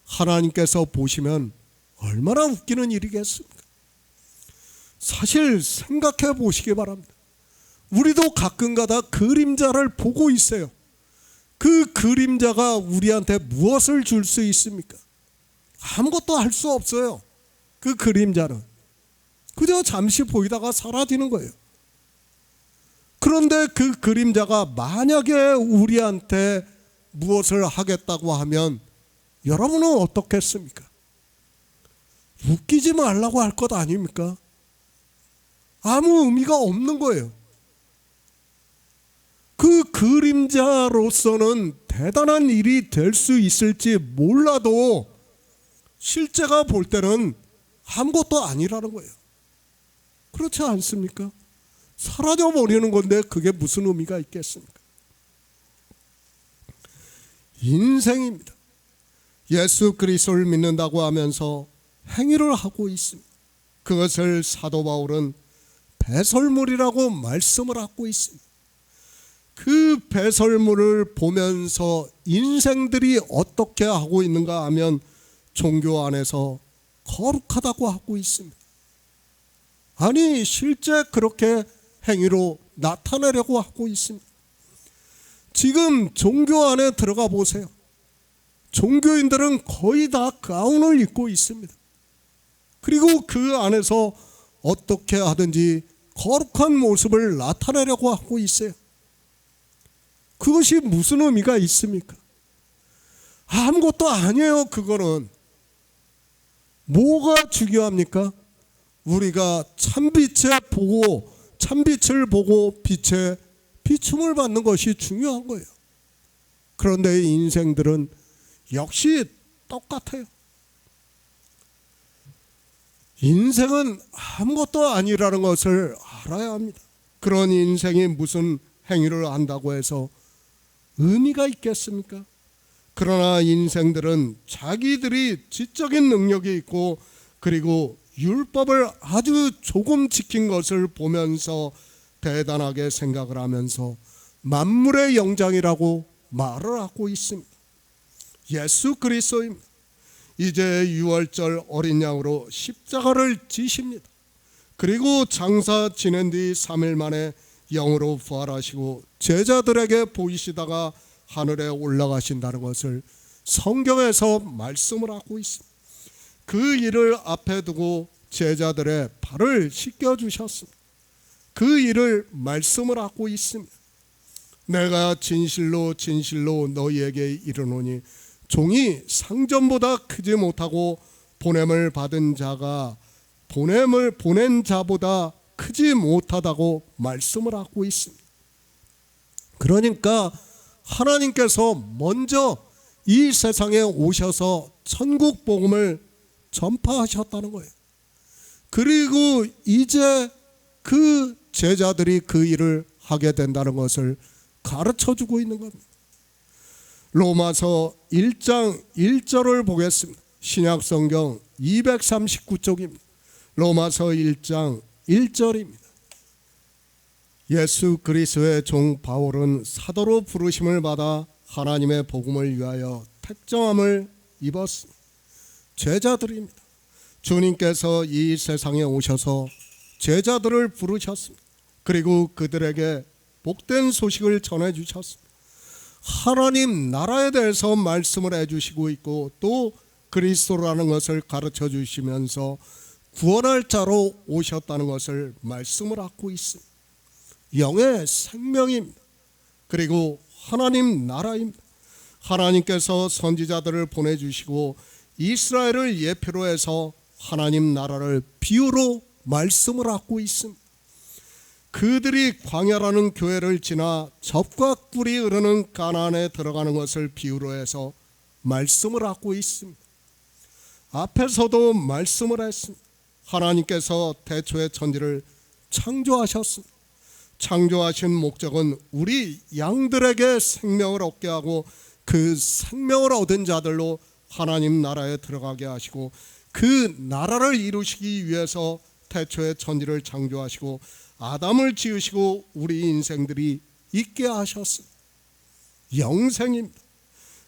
하나님께서 보시면 얼마나 웃기는 일이겠습니까? 사실 생각해 보시기 바랍니다. 우리도 가끔가다 그림자를 보고 있어요. 그 그림자가 우리한테 무엇을 줄 수 있습니까? 아무것도 할 수 없어요. 그 그림자는 그저 잠시 보이다가 사라지는 거예요. 그런데 그 그림자가 만약에 우리한테 무엇을 하겠다고 하면 여러분은 어떻겠습니까? 웃기지 말라고 할 것 아닙니까? 아무 의미가 없는 거예요. 그 그림자로서는 대단한 일이 될 수 있을지 몰라도 실제가 볼 때는 아무것도 아니라는 거예요. 그렇지 않습니까? 사라져 버리는 건데 그게 무슨 의미가 있겠습니까? 인생입니다. 예수 그리스도를 믿는다고 하면서 행위를 하고 있습니다. 그것을 사도 바울은 배설물이라고 말씀을 하고 있습니다. 그 배설물을 보면서 인생들이 어떻게 하고 있는가 하면 종교 안에서 거룩하다고 하고 있습니다. 아니, 실제 그렇게 행위로 나타내려고 하고 있습니다. 지금 종교 안에 들어가 보세요. 종교인들은 거의 다 가운을 입고 있습니다. 그리고 그 안에서 어떻게 하든지 거룩한 모습을 나타내려고 하고 있어요. 그것이 무슨 의미가 있습니까? 아무것도 아니에요. 그거는 뭐가 중요합니까? 우리가 참빛을 보고 빛에 비춤을 받는 것이 중요한 거예요. 그런데 인생들은 역시 똑같아요. 인생은 아무것도 아니라는 것을 알아야 합니다. 그런 인생이 무슨 행위를 한다고 해서 의미가 있겠습니까? 그러나 인생들은 자기들이 지적인 능력이 있고 그리고 율법을 아주 조금 지킨 것을 보면서 대단하게 생각을 하면서 만물의 영장이라고 말을 하고 있습니다. 예수 그리스도입니다. 이제 6월절 어린 양으로 십자가를 지십니다. 그리고 장사 지낸 뒤 3일 만에 영으로 부활하시고 제자들에게 보이시다가 하늘에 올라가신다는 것을 성경에서 말씀을 하고 있습니다. 그 일을 앞에 두고 제자들의 발을 씻겨주셨습니다. 그 일을 말씀을 하고 있습니다. 내가 진실로 진실로 너희에게 이르노니 종이 상전보다 크지 못하고 보냄을 받은 자가 보냄을 보낸 자보다 크지 못하다고 말씀을 하고 있습니다. 그러니까 하나님께서 먼저 이 세상에 오셔서 천국 복음을 전파하셨다는 거예요. 그리고 이제 그 제자들이 그 일을 하게 된다는 것을 가르쳐주고 있는 겁니다. 로마서 1장 1절을 보겠습니다. 신약성경 239쪽입니다. 로마서 1장 1절입니다. 예수 그리스도의 종 바울은 사도로 부르심을 받아 하나님의 복음을 위하여 택정함을 입었습니다. 제자들입니다. 주님께서 이 세상에 오셔서 제자들을 부르셨습니다. 그리고 그들에게 복된 소식을 전해주셨습니다. 하나님 나라에 대해서 말씀을 해주시고 있고 또 그리스도라는 것을 가르쳐 주시면서 구원할 자로 오셨다는 것을 말씀을 하고 있습니다. 영의 생명입니다. 그리고 하나님 나라입니다. 하나님께서 선지자들을 보내주시고 이스라엘을 예표로 해서 하나님 나라를 비유로 말씀을 하고 있습니다. 그들이 광야라는 교회를 지나 젖과 꿀이 흐르는 가나안에 들어가는 것을 비유로 해서 말씀을 하고 있습니다. 앞에서도 말씀을 했습니다. 하나님께서 태초에 천지를 창조하셨습니다. 창조하신 목적은 우리 양들에게 생명을 얻게 하고 그 생명을 얻은 자들로 하나님 나라에 들어가게 하시고 그 나라를 이루시기 위해서 태초에 천지를 창조하시고 아담을 지으시고 우리 인생들이 있게 하셨습니다. 영생입니다.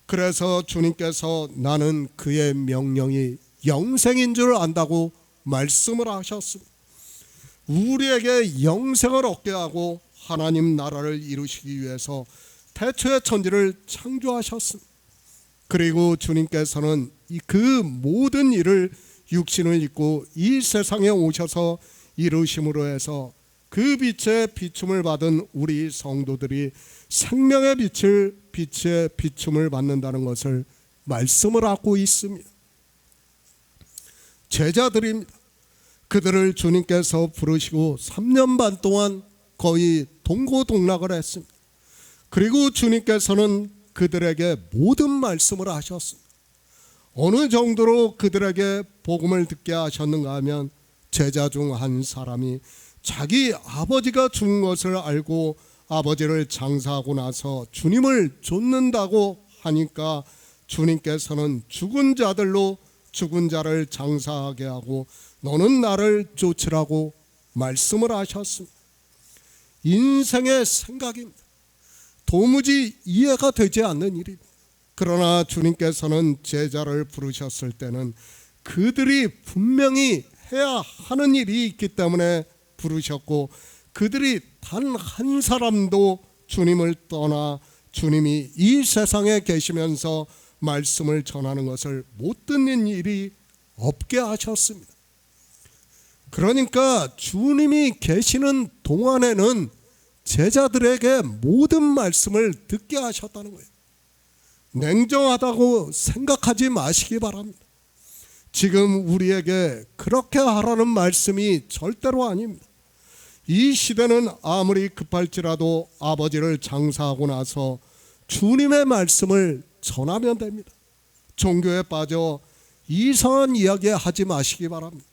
그래서 주님께서 나는 그의 명령이 영생인 줄 안다고 말씀을 하셨습니다. 우리에게 영생을 얻게 하고 하나님 나라를 이루시기 위해서 태초에 천지를 창조하셨습니다. 그리고 주님께서는 그 모든 일을 육신을 입고 이 세상에 오셔서 이루심으로 해서 그 빛의 비춤을 받은 우리 성도들이 생명의 빛의 비춤을 받는다는 것을 말씀을 하고 있습니다. 제자들입니다. 그들을 주님께서 부르시고 3년 반 동안 거의 동고동락을 했습니다. 그리고 주님께서는 그들에게 모든 말씀을 하셨습니다. 어느 정도로 그들에게 복음을 듣게 하셨는가 하면 제자 중 한 사람이 자기 아버지가 죽은 것을 알고 아버지를 장사하고 나서 주님을 좇는다고 하니까 주님께서는 죽은 자들로 죽은 자를 장사하게 하고 너는 나를 쫓으라고 말씀을 하셨습니다. 인생의 생각입니다. 도무지 이해가 되지 않는 일입니다. 그러나 주님께서는 제자를 부르셨을 때는 그들이 분명히 해야 하는 일이 있기 때문에 부르셨고 그들이 단 한 사람도 주님을 떠나 주님이 이 세상에 계시면서 말씀을 전하는 것을 못 듣는 일이 없게 하셨습니다. 그러니까 주님이 계시는 동안에는 제자들에게 모든 말씀을 듣게 하셨다는 거예요. 냉정하다고 생각하지 마시기 바랍니다. 지금 우리에게 그렇게 하라는 말씀이 절대로 아닙니다. 이 시대는 아무리 급할지라도 아버지를 장사하고 나서 주님의 말씀을 전하면 됩니다. 종교에 빠져 이상한 이야기 하지 마시기 바랍니다.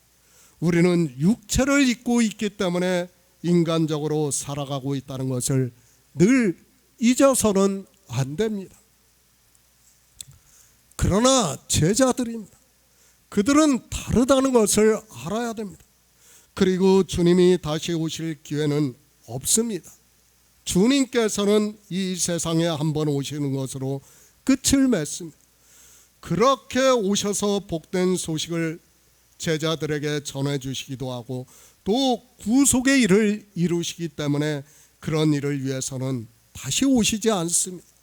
우리는 육체를 입고 있기 때문에 인간적으로 살아가고 있다는 것을 늘 잊어서는 안 됩니다. 그러나 제자들입니다. 그들은 다르다는 것을 알아야 됩니다. 그리고 주님이 다시 오실 기회는 없습니다. 주님께서는 이 세상에 한번 오시는 것으로 끝을 맺습니다. 그렇게 오셔서 복된 소식을 제자들에게 전해주시기도 하고 또 구속의 일을 이루시기 때문에 그런 일을 위해서는 다시 오시지 않습니다.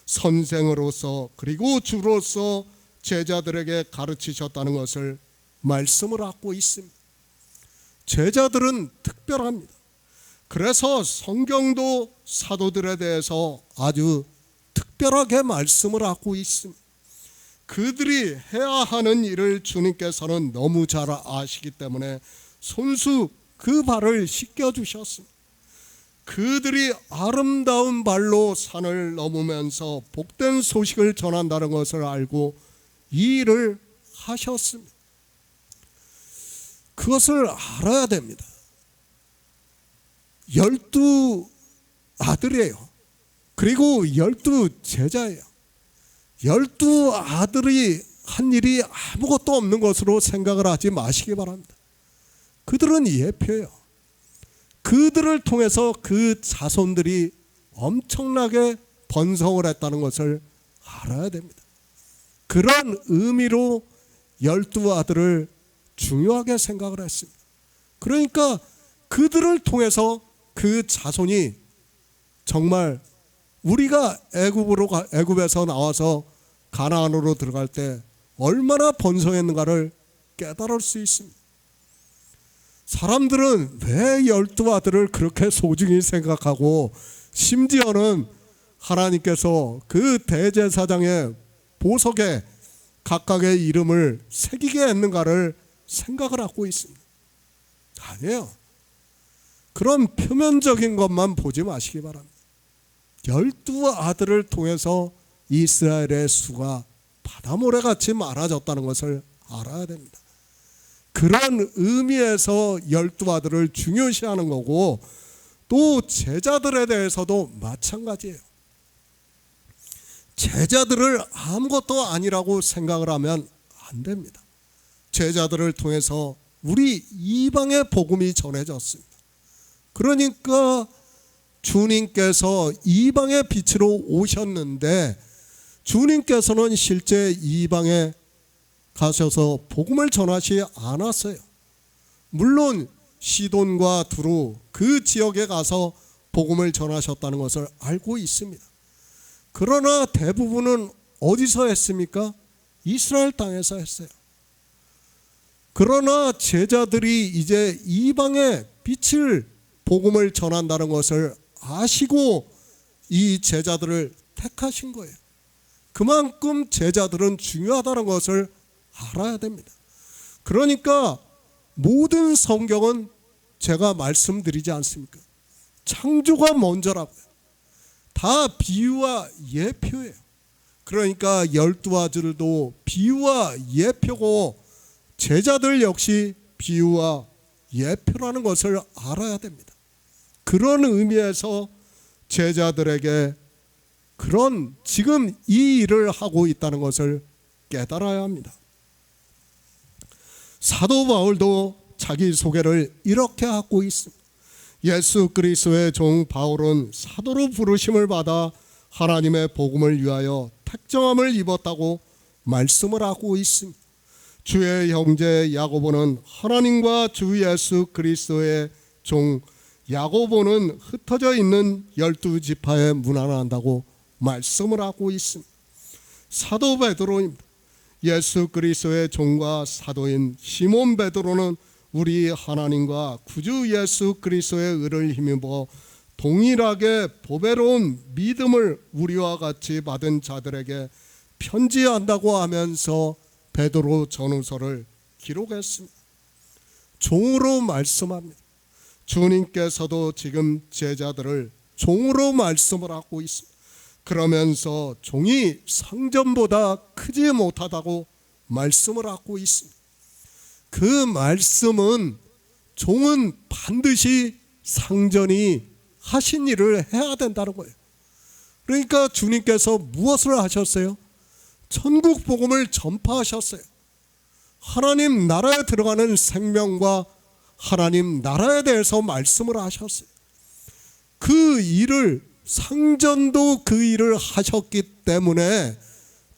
선생으로서 그리고 주로서 제자들에게 가르치셨다는 것을 말씀을 하고 있습니다. 제자들은 특별합니다. 그래서 성경도 사도들에 대해서 아주 특별하게 말씀을 하고 있습니다. 그들이 해야 하는 일을 주님께서는 너무 잘 아시기 때문에 손수 그 발을 씻겨주셨습니다. 그들이 아름다운 발로 산을 넘으면서 복된 소식을 전한다는 것을 알고 이 일을 하셨습니다. 그것을 알아야 됩니다. 12 아들이에요. 그리고 12 제자예요. 12 아들이 한 일이 아무것도 없는 것으로 생각을 하지 마시기 바랍니다. 그들은 예표예요. 그들을 통해서 그 자손들이 엄청나게 번성을 했다는 것을 알아야 됩니다. 그런 의미로 12 아들을 중요하게 생각을 했습니다. 그러니까 그들을 통해서 그 자손이 정말 우리가 애굽에서 나와서 가나안으로 들어갈 때 얼마나 번성했는가를 깨달을 수 있습니다. 사람들은 왜 12 아들을 그렇게 소중히 생각하고 심지어는 하나님께서 그 대제사장의 보석에 각각의 이름을 새기게 했는가를 생각을 하고 있습니다. 아니에요. 그런 표면적인 것만 보지 마시기 바랍니다. 12 아들을 통해서 이스라엘의 수가 바다모래같이 많아졌다는 것을 알아야 됩니다. 그런 의미에서 12 아들을 중요시하는 거고 또 제자들에 대해서도 마찬가지예요. 제자들을 아무것도 아니라고 생각을 하면 안 됩니다. 제자들을 통해서 우리 이방의 복음이 전해졌습니다. 그러니까 주님께서 이방의 빛으로 오셨는데 주님께서는 실제 이방에 가셔서 복음을 전하지 않았어요. 물론 시돈과 두루 그 지역에 가서 복음을 전하셨다는 것을 알고 있습니다. 그러나 대부분은 어디서 했습니까? 이스라엘 땅에서 했어요. 그러나 제자들이 이제 이방의 빛을 복음을 전한다는 것을 아시고 이 제자들을 택하신 거예요. 그만큼 제자들은 중요하다는 것을 알아야 됩니다. 그러니까 모든 성경은 제가 말씀드리지 않습니까? 창조가 먼저라고요. 다 비유와 예표예요. 그러니까 12 아들도 비유와 예표고 제자들 역시 비유와 예표라는 것을 알아야 됩니다. 그런 의미에서 제자들에게 그런 지금 이 일을 하고 있다는 것을 깨달아야 합니다. 사도 바울도 자기 소개를 이렇게 하고 있습니다. 예수 그리스도의 종 바울은 사도로 부르심을 받아 하나님의 복음을 위하여 택정함을 입었다고 말씀을 하고 있습니다. 주의 형제 야고보는 하나님과 주 예수 그리스도의 종 야고보는 흩어져 있는 12지파에 문안한다고 말씀을 하고 있습니다. 사도 베드로입니다. 예수 그리스도의 종과 사도인 시몬 베드로는 우리 하나님과 구주 예수 그리스도의 의를 힘입어 동일하게 보배로운 믿음을 우리와 같이 받은 자들에게 편지한다고 하면서 베드로 전후서를 기록했습니다. 종으로 말씀합니다. 주님께서도 지금 제자들을 종으로 말씀을 하고 있습니다. 그러면서 종이 상전보다 크지 못하다고 말씀을 하고 있습니다. 그 말씀은 종은 반드시 상전이 하신 일을 해야 된다는 거예요. 그러니까 주님께서 무엇을 하셨어요? 천국 복음을 전파하셨어요. 하나님 나라에 들어가는 생명과 하나님 나라에 대해서 말씀을 하셨어요. 그 일을, 상전도 그 일을 하셨기 때문에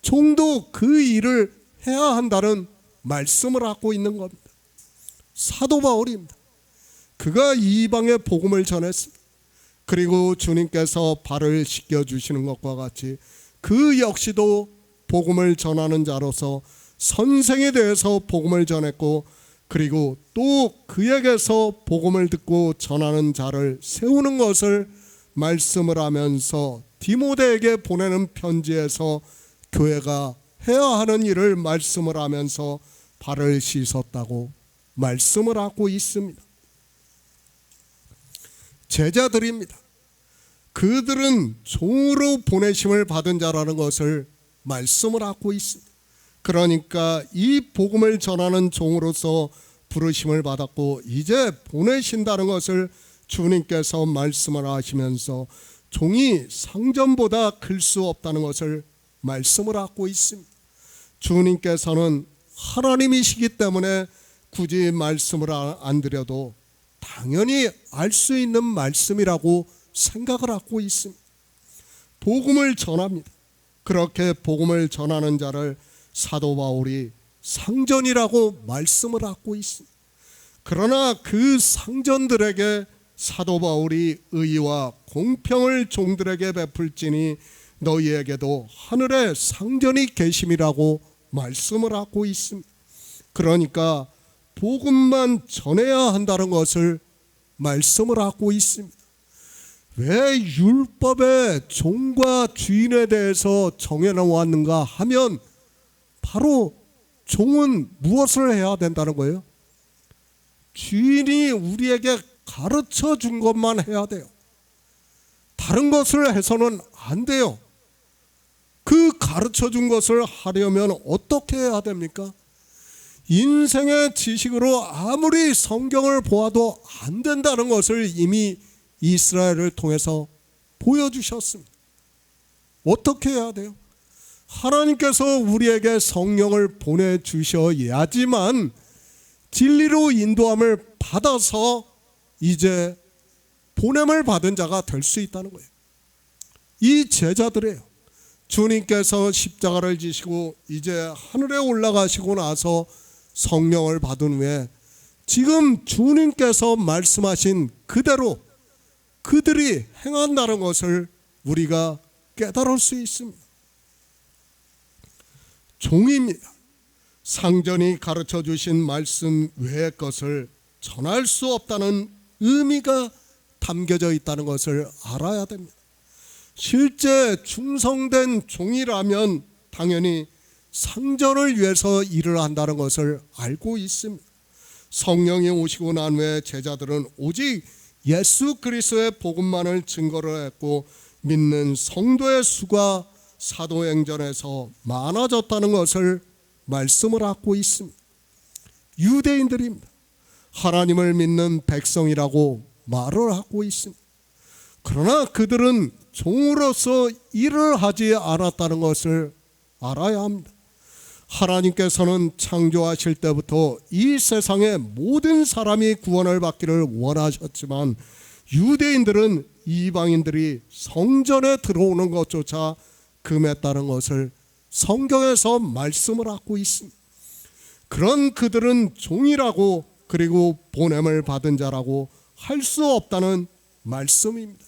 종도 그 일을 해야 한다는 말씀을 하고 있는 겁니다. 사도 바울입니다. 그가 이방의 복음을 전했습니다. 그리고 주님께서 발을 씻겨주시는 것과 같이 그 역시도 복음을 전하는 자로서 선생에 대해서 복음을 전했고, 그리고 또 그에게서 복음을 듣고 전하는 자를 세우는 것을 말씀을 하면서 디모데에게 보내는 편지에서 교회가 해야 하는 일을 말씀을 하면서 발을 씻었다고 말씀을 하고 있습니다. 제자들입니다. 그들은 종으로 보내심을 받은 자라는 것을 말씀을 하고 있습니다. 그러니까 이 복음을 전하는 종으로서 부르심을 받았고 이제 보내신다는 것을 주님께서 말씀을 하시면서 종이 상전보다 클 수 없다는 것을 말씀을 하고 있습니다. 주님께서는 하나님이시기 때문에 굳이 말씀을 안 드려도 당연히 알 수 있는 말씀이라고 생각을 하고 있습니다. 복음을 전합니다. 그렇게 복음을 전하는 자를 사도 바울이 상전이라고 말씀을 하고 있습니다. 그러나 그 상전들에게 사도 바울이 의와 공평을 종들에게 베풀지니 너희에게도 하늘에 상전이 계심이라고 말씀을 하고 있습니다. 그러니까 복음만 전해야 한다는 것을 말씀을 하고 있습니다. 왜 율법의 종과 주인에 대해서 정해놓았는가 하면 바로 종은 무엇을 해야 된다는 거예요? 주인이 우리에게 가르쳐 준 것만 해야 돼요. 다른 것을 해서는 안 돼요. 그 가르쳐 준 것을 하려면 어떻게 해야 됩니까? 인생의 지식으로 아무리 성경을 보아도 안 된다는 것을 이미 이스라엘을 통해서 보여주셨습니다. 어떻게 해야 돼요? 하나님께서 우리에게 성령을 보내주셔야지만 진리로 인도함을 받아서 이제 보냄을 받은 자가 될 수 있다는 거예요. 이 제자들이에요. 주님께서 십자가를 지시고 이제 하늘에 올라가시고 나서 성령을 받은 후에 지금 주님께서 말씀하신 그대로 그들이 행한다는 것을 우리가 깨달을 수 있습니다. 종입니다. 상전이 가르쳐 주신 말씀 외의 것을 전할 수 없다는 의미가 담겨져 있다는 것을 알아야 됩니다. 실제 충성된 종이라면 당연히 상전을 위해서 일을 한다는 것을 알고 있습니다. 성령이 오시고 난 후에 제자들은 오직 예수 그리스도의 복음만을 증거를 했고 믿는 성도의 수가 사도행전에서 많아졌다는 것을 말씀을 하고 있습니다. 유대인들입니다. 하나님을 믿는 백성이라고 말을 하고 있습니다. 그러나 그들은 종으로서 일을 하지 않았다는 것을 알아야 합니다. 하나님께서는 창조하실 때부터 이 세상의 모든 사람이 구원을 받기를 원하셨지만 유대인들은 이방인들이 성전에 들어오는 것조차 금했다는 것을 성경에서 말씀을 하고 있습니다. 그런 그들은 종이라고 그리고 보냄을 받은 자라고 할 수 없다는 말씀입니다.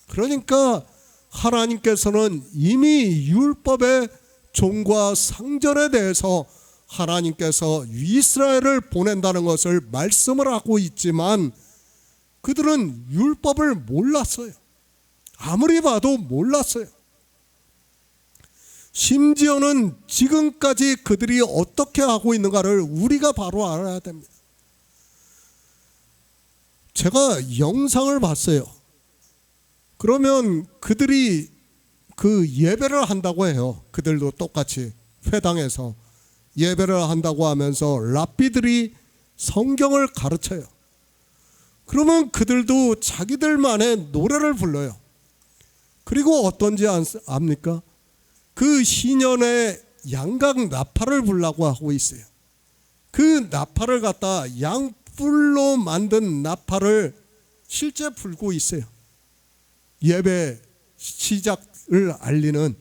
그러니까 하나님께서는 이미 율법의 종과 상전에 대해서 하나님께서 이스라엘을 보낸다는 것을 말씀을 하고 있지만 그들은 율법을 몰랐어요. 아무리 봐도 몰랐어요. 심지어는 지금까지 그들이 어떻게 하고 있는가를 우리가 바로 알아야 됩니다. 제가 영상을 봤어요. 그러면 그들이 그 예배를 한다고 해요. 그들도 똑같이 회당에서 예배를 한다고 하면서 랍비들이 성경을 가르쳐요. 그러면 그들도 자기들만의 노래를 불러요. 그리고 어떤지 압니까? 그 희년의 양각 나팔을 불라고 하고 있어요. 그 나팔을 갖다 양뿔로 만든 나팔을 실제 불고 있어요. 예배 시작을 알리는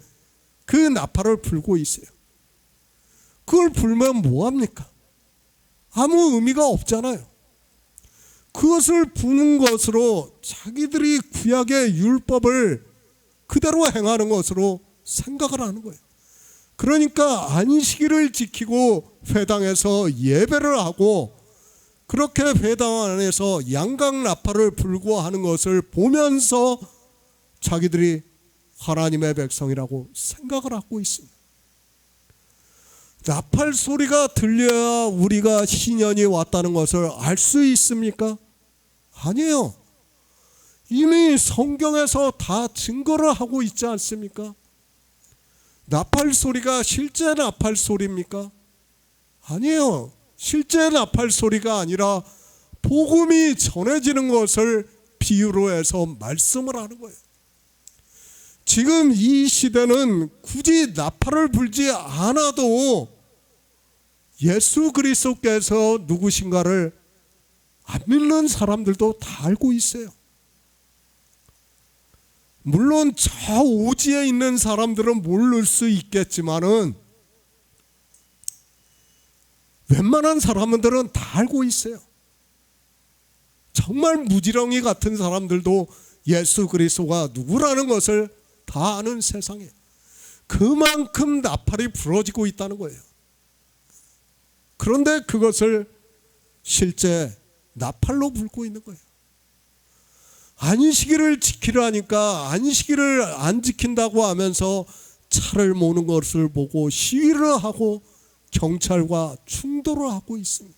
그 나팔을 불고 있어요. 그걸 불면 뭐합니까? 아무 의미가 없잖아요. 그것을 부는 것으로 자기들이 구약의 율법을 그대로 행하는 것으로 생각을 하는 거예요. 그러니까 안식일을 지키고 회당에서 예배를 하고 그렇게 회당 안에서 양각 나팔을 불고 하는 것을 보면서 자기들이 하나님의 백성이라고 생각을 하고 있습니다. 나팔 소리가 들려야 우리가 신년이 왔다는 것을 알 수 있습니까? 아니에요. 이미 성경에서 다 증거를 하고 있지 않습니까? 나팔 소리가 실제 나팔 소리입니까? 아니에요. 실제 나팔 소리가 아니라 복음이 전해지는 것을 비유로 해서 말씀을 하는 거예요. 지금 이 시대는 굳이 나팔을 불지 않아도 예수 그리스도께서 누구신가를 안 믿는 사람들도 다 알고 있어요. 물론 저 오지에 있는 사람들은 모를 수 있겠지만은 웬만한 사람들은 다 알고 있어요. 정말 무지렁이 같은 사람들도 예수 그리스도가 누구라는 것을 다 아는 세상에 그만큼 나팔이 부러지고 있다는 거예요. 그런데 그것을 실제 나팔로 불고 있는 거예요. 안식일을 지키라니까 안식일을 안 지킨다고 하면서 차를 모는 것을 보고 시위를 하고 경찰과 충돌을 하고 있습니다.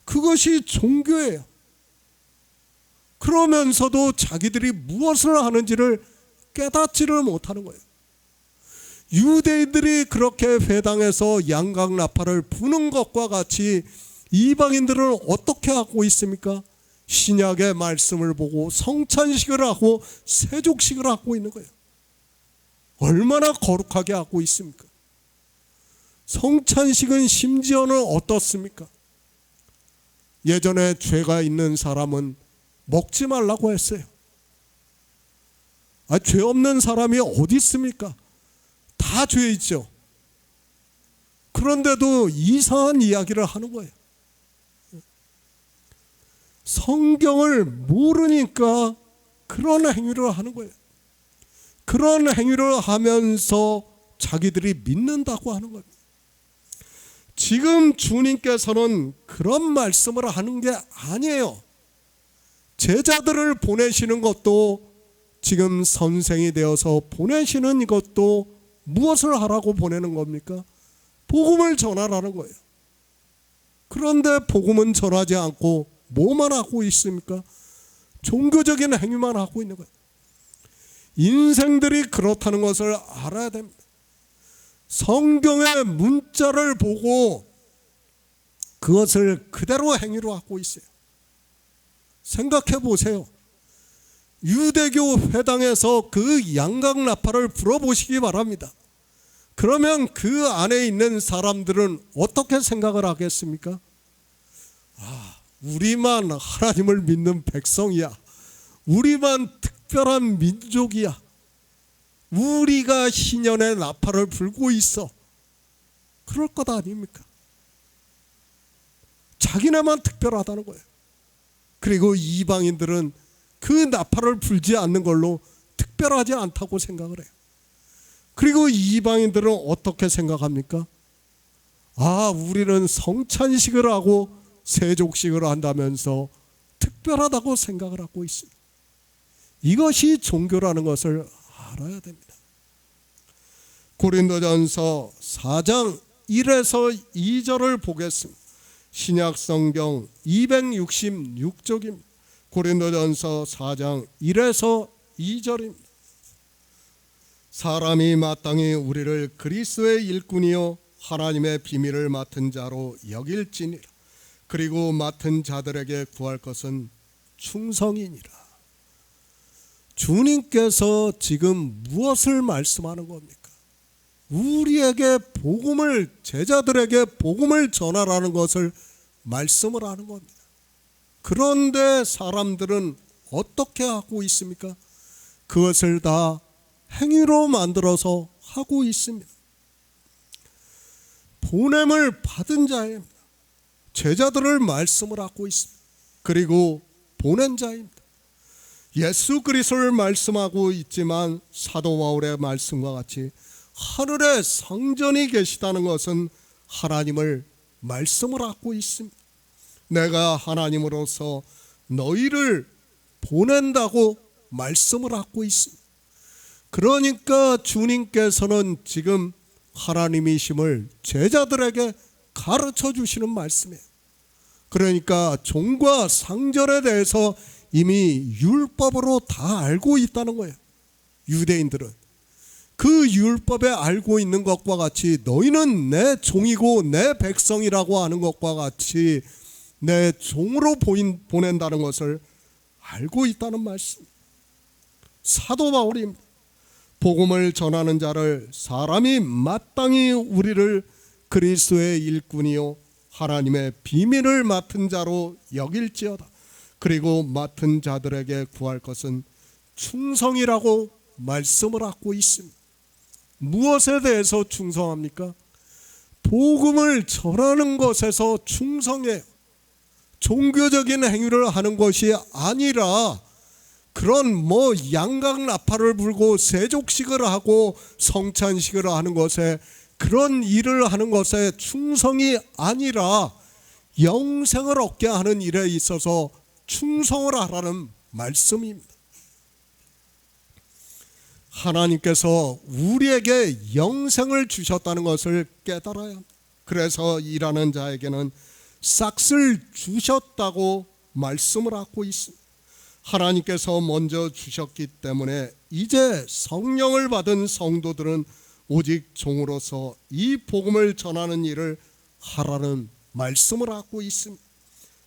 그것이 종교예요. 그러면서도 자기들이 무엇을 하는지를 깨닫지를 못하는 거예요. 유대인들이 그렇게 회당에서 양각 나팔을 부는 것과 같이 이방인들은 어떻게 하고 있습니까? 신약의 말씀을 보고 성찬식을 하고 세족식을 하고 있는 거예요. 얼마나 거룩하게 하고 있습니까? 성찬식은 심지어는 어떻습니까? 예전에 죄가 있는 사람은 먹지 말라고 했어요. 죄 없는 사람이 어디 있습니까? 다 죄 있죠. 그런데도 이상한 이야기를 하는 거예요. 성경을 모르니까 그런 행위를 하는 거예요. 그런 행위를 하면서 자기들이 믿는다고 하는 겁니다. 지금 주님께서는 그런 말씀을 하는 게 아니에요. 제자들을 보내시는 것도 지금 선생이 되어서 보내시는 이것도 무엇을 하라고 보내는 겁니까? 복음을 전하라는 거예요. 그런데 복음은 전하지 않고 뭐만 하고 있습니까? 종교적인 행위만 하고 있는 거예요. 인생들이 그렇다는 것을 알아야 됩니다. 성경의 문자를 보고 그것을 그대로 행위로 하고 있어요. 생각해 보세요. 유대교 회당에서 그 양각 나팔을 불어보시기 바랍니다. 그러면 그 안에 있는 사람들은 어떻게 생각을 하겠습니까? 우리만 하나님을 믿는 백성이야. 우리만 특별한 민족이야. 우리가 희년의 나팔을 불고 있어. 그럴 것 아닙니까? 자기네만 특별하다는 거예요. 그리고 이방인들은 그 나팔을 불지 않는 걸로 특별하지 않다고 생각을 해요. 그리고 이방인들은 어떻게 생각합니까? 우리는 성찬식을 하고 세족식을 한다면서 특별하다고 생각을 하고 있습니다. 이것이 종교라는 것을 알아야 됩니다. 고린도전서 4장 1에서 2절을 보겠습니다. 신약성경 266쪽입니다. 고린도전서 4장 1에서 2절입니다. 사람이 마땅히 우리를 그리스도의 일꾼이요 하나님의 비밀을 맡은 자로 여길지니라. 그리고 맡은 자들에게 구할 것은 충성이니라. 주님께서 지금 무엇을 말씀하는 겁니까? 우리에게 복음을, 제자들에게 복음을 전하라는 것을 말씀을 하는 겁니다. 그런데 사람들은 어떻게 하고 있습니까? 그것을 다 행위로 만들어서 하고 있습니다. 보냄을 받은 자입니다. 제자들을 말씀을 하고 있습니다. 그리고 보낸 자입니다. 예수 그리스도를 말씀하고 있지만 사도 바울의 말씀과 같이 하늘에 성전이 계시다는 것은 하나님을 말씀을 하고 있습니다. 내가 하나님으로서 너희를 보낸다고 말씀을 하고 있습니다. 그러니까 주님께서는 지금 하나님이심을 제자들에게 가르쳐 주시는 말씀이에요. 그러니까 종과 상전에 대해서 이미 율법으로 다 알고 있다는 거예요. 유대인들은 그 율법에 알고 있는 것과 같이 너희는 내 종이고 내 백성이라고 하는 것과 같이 내 종으로 보낸다는 것을 알고 있다는 말씀. 사도 바울입니다. 복음을 전하는 자를 사람이 마땅히 우리를 그리스도의 일꾼이요 하나님의 비밀을 맡은 자로 여길지어다. 그리고 맡은 자들에게 구할 것은 충성이라고 말씀을 하고 있습니다. 무엇에 대해서 충성합니까? 복음을 전하는 것에서 충성해요. 종교적인 행위를 하는 것이 아니라 그런 양각 나팔을 불고 세족식을 하고 성찬식을 하는 것에, 그런 일을 하는 것에 충성이 아니라 영생을 얻게 하는 일에 있어서 충성을 하라는 말씀입니다. 하나님께서 우리에게 영생을 주셨다는 것을 깨달아야 합니다. 그래서 일하는 자에게는 싹을 주셨다고 말씀을 하고 있습니다. 하나님께서 먼저 주셨기 때문에 이제 성령을 받은 성도들은 오직 종으로서 이 복음을 전하는 일을 하라는 말씀을 하고 있습니다.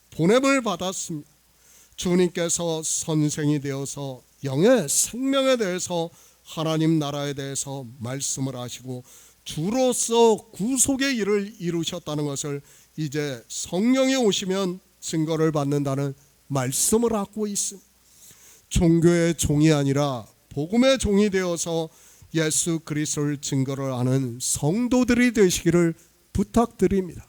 보냄을 받았습니다. 주님께서 선생이 되어서 영의 생명에 대해서, 하나님 나라에 대해서 말씀을 하시고 주로서 구속의 일을 이루셨다는 것을 이제 성령이 오시면 증거를 받는다는 말씀을 하고 있습니다. 종교의 종이 아니라 복음의 종이 되어서 예수 그리스도를 증거를 하는 성도들이 되시기를 부탁드립니다.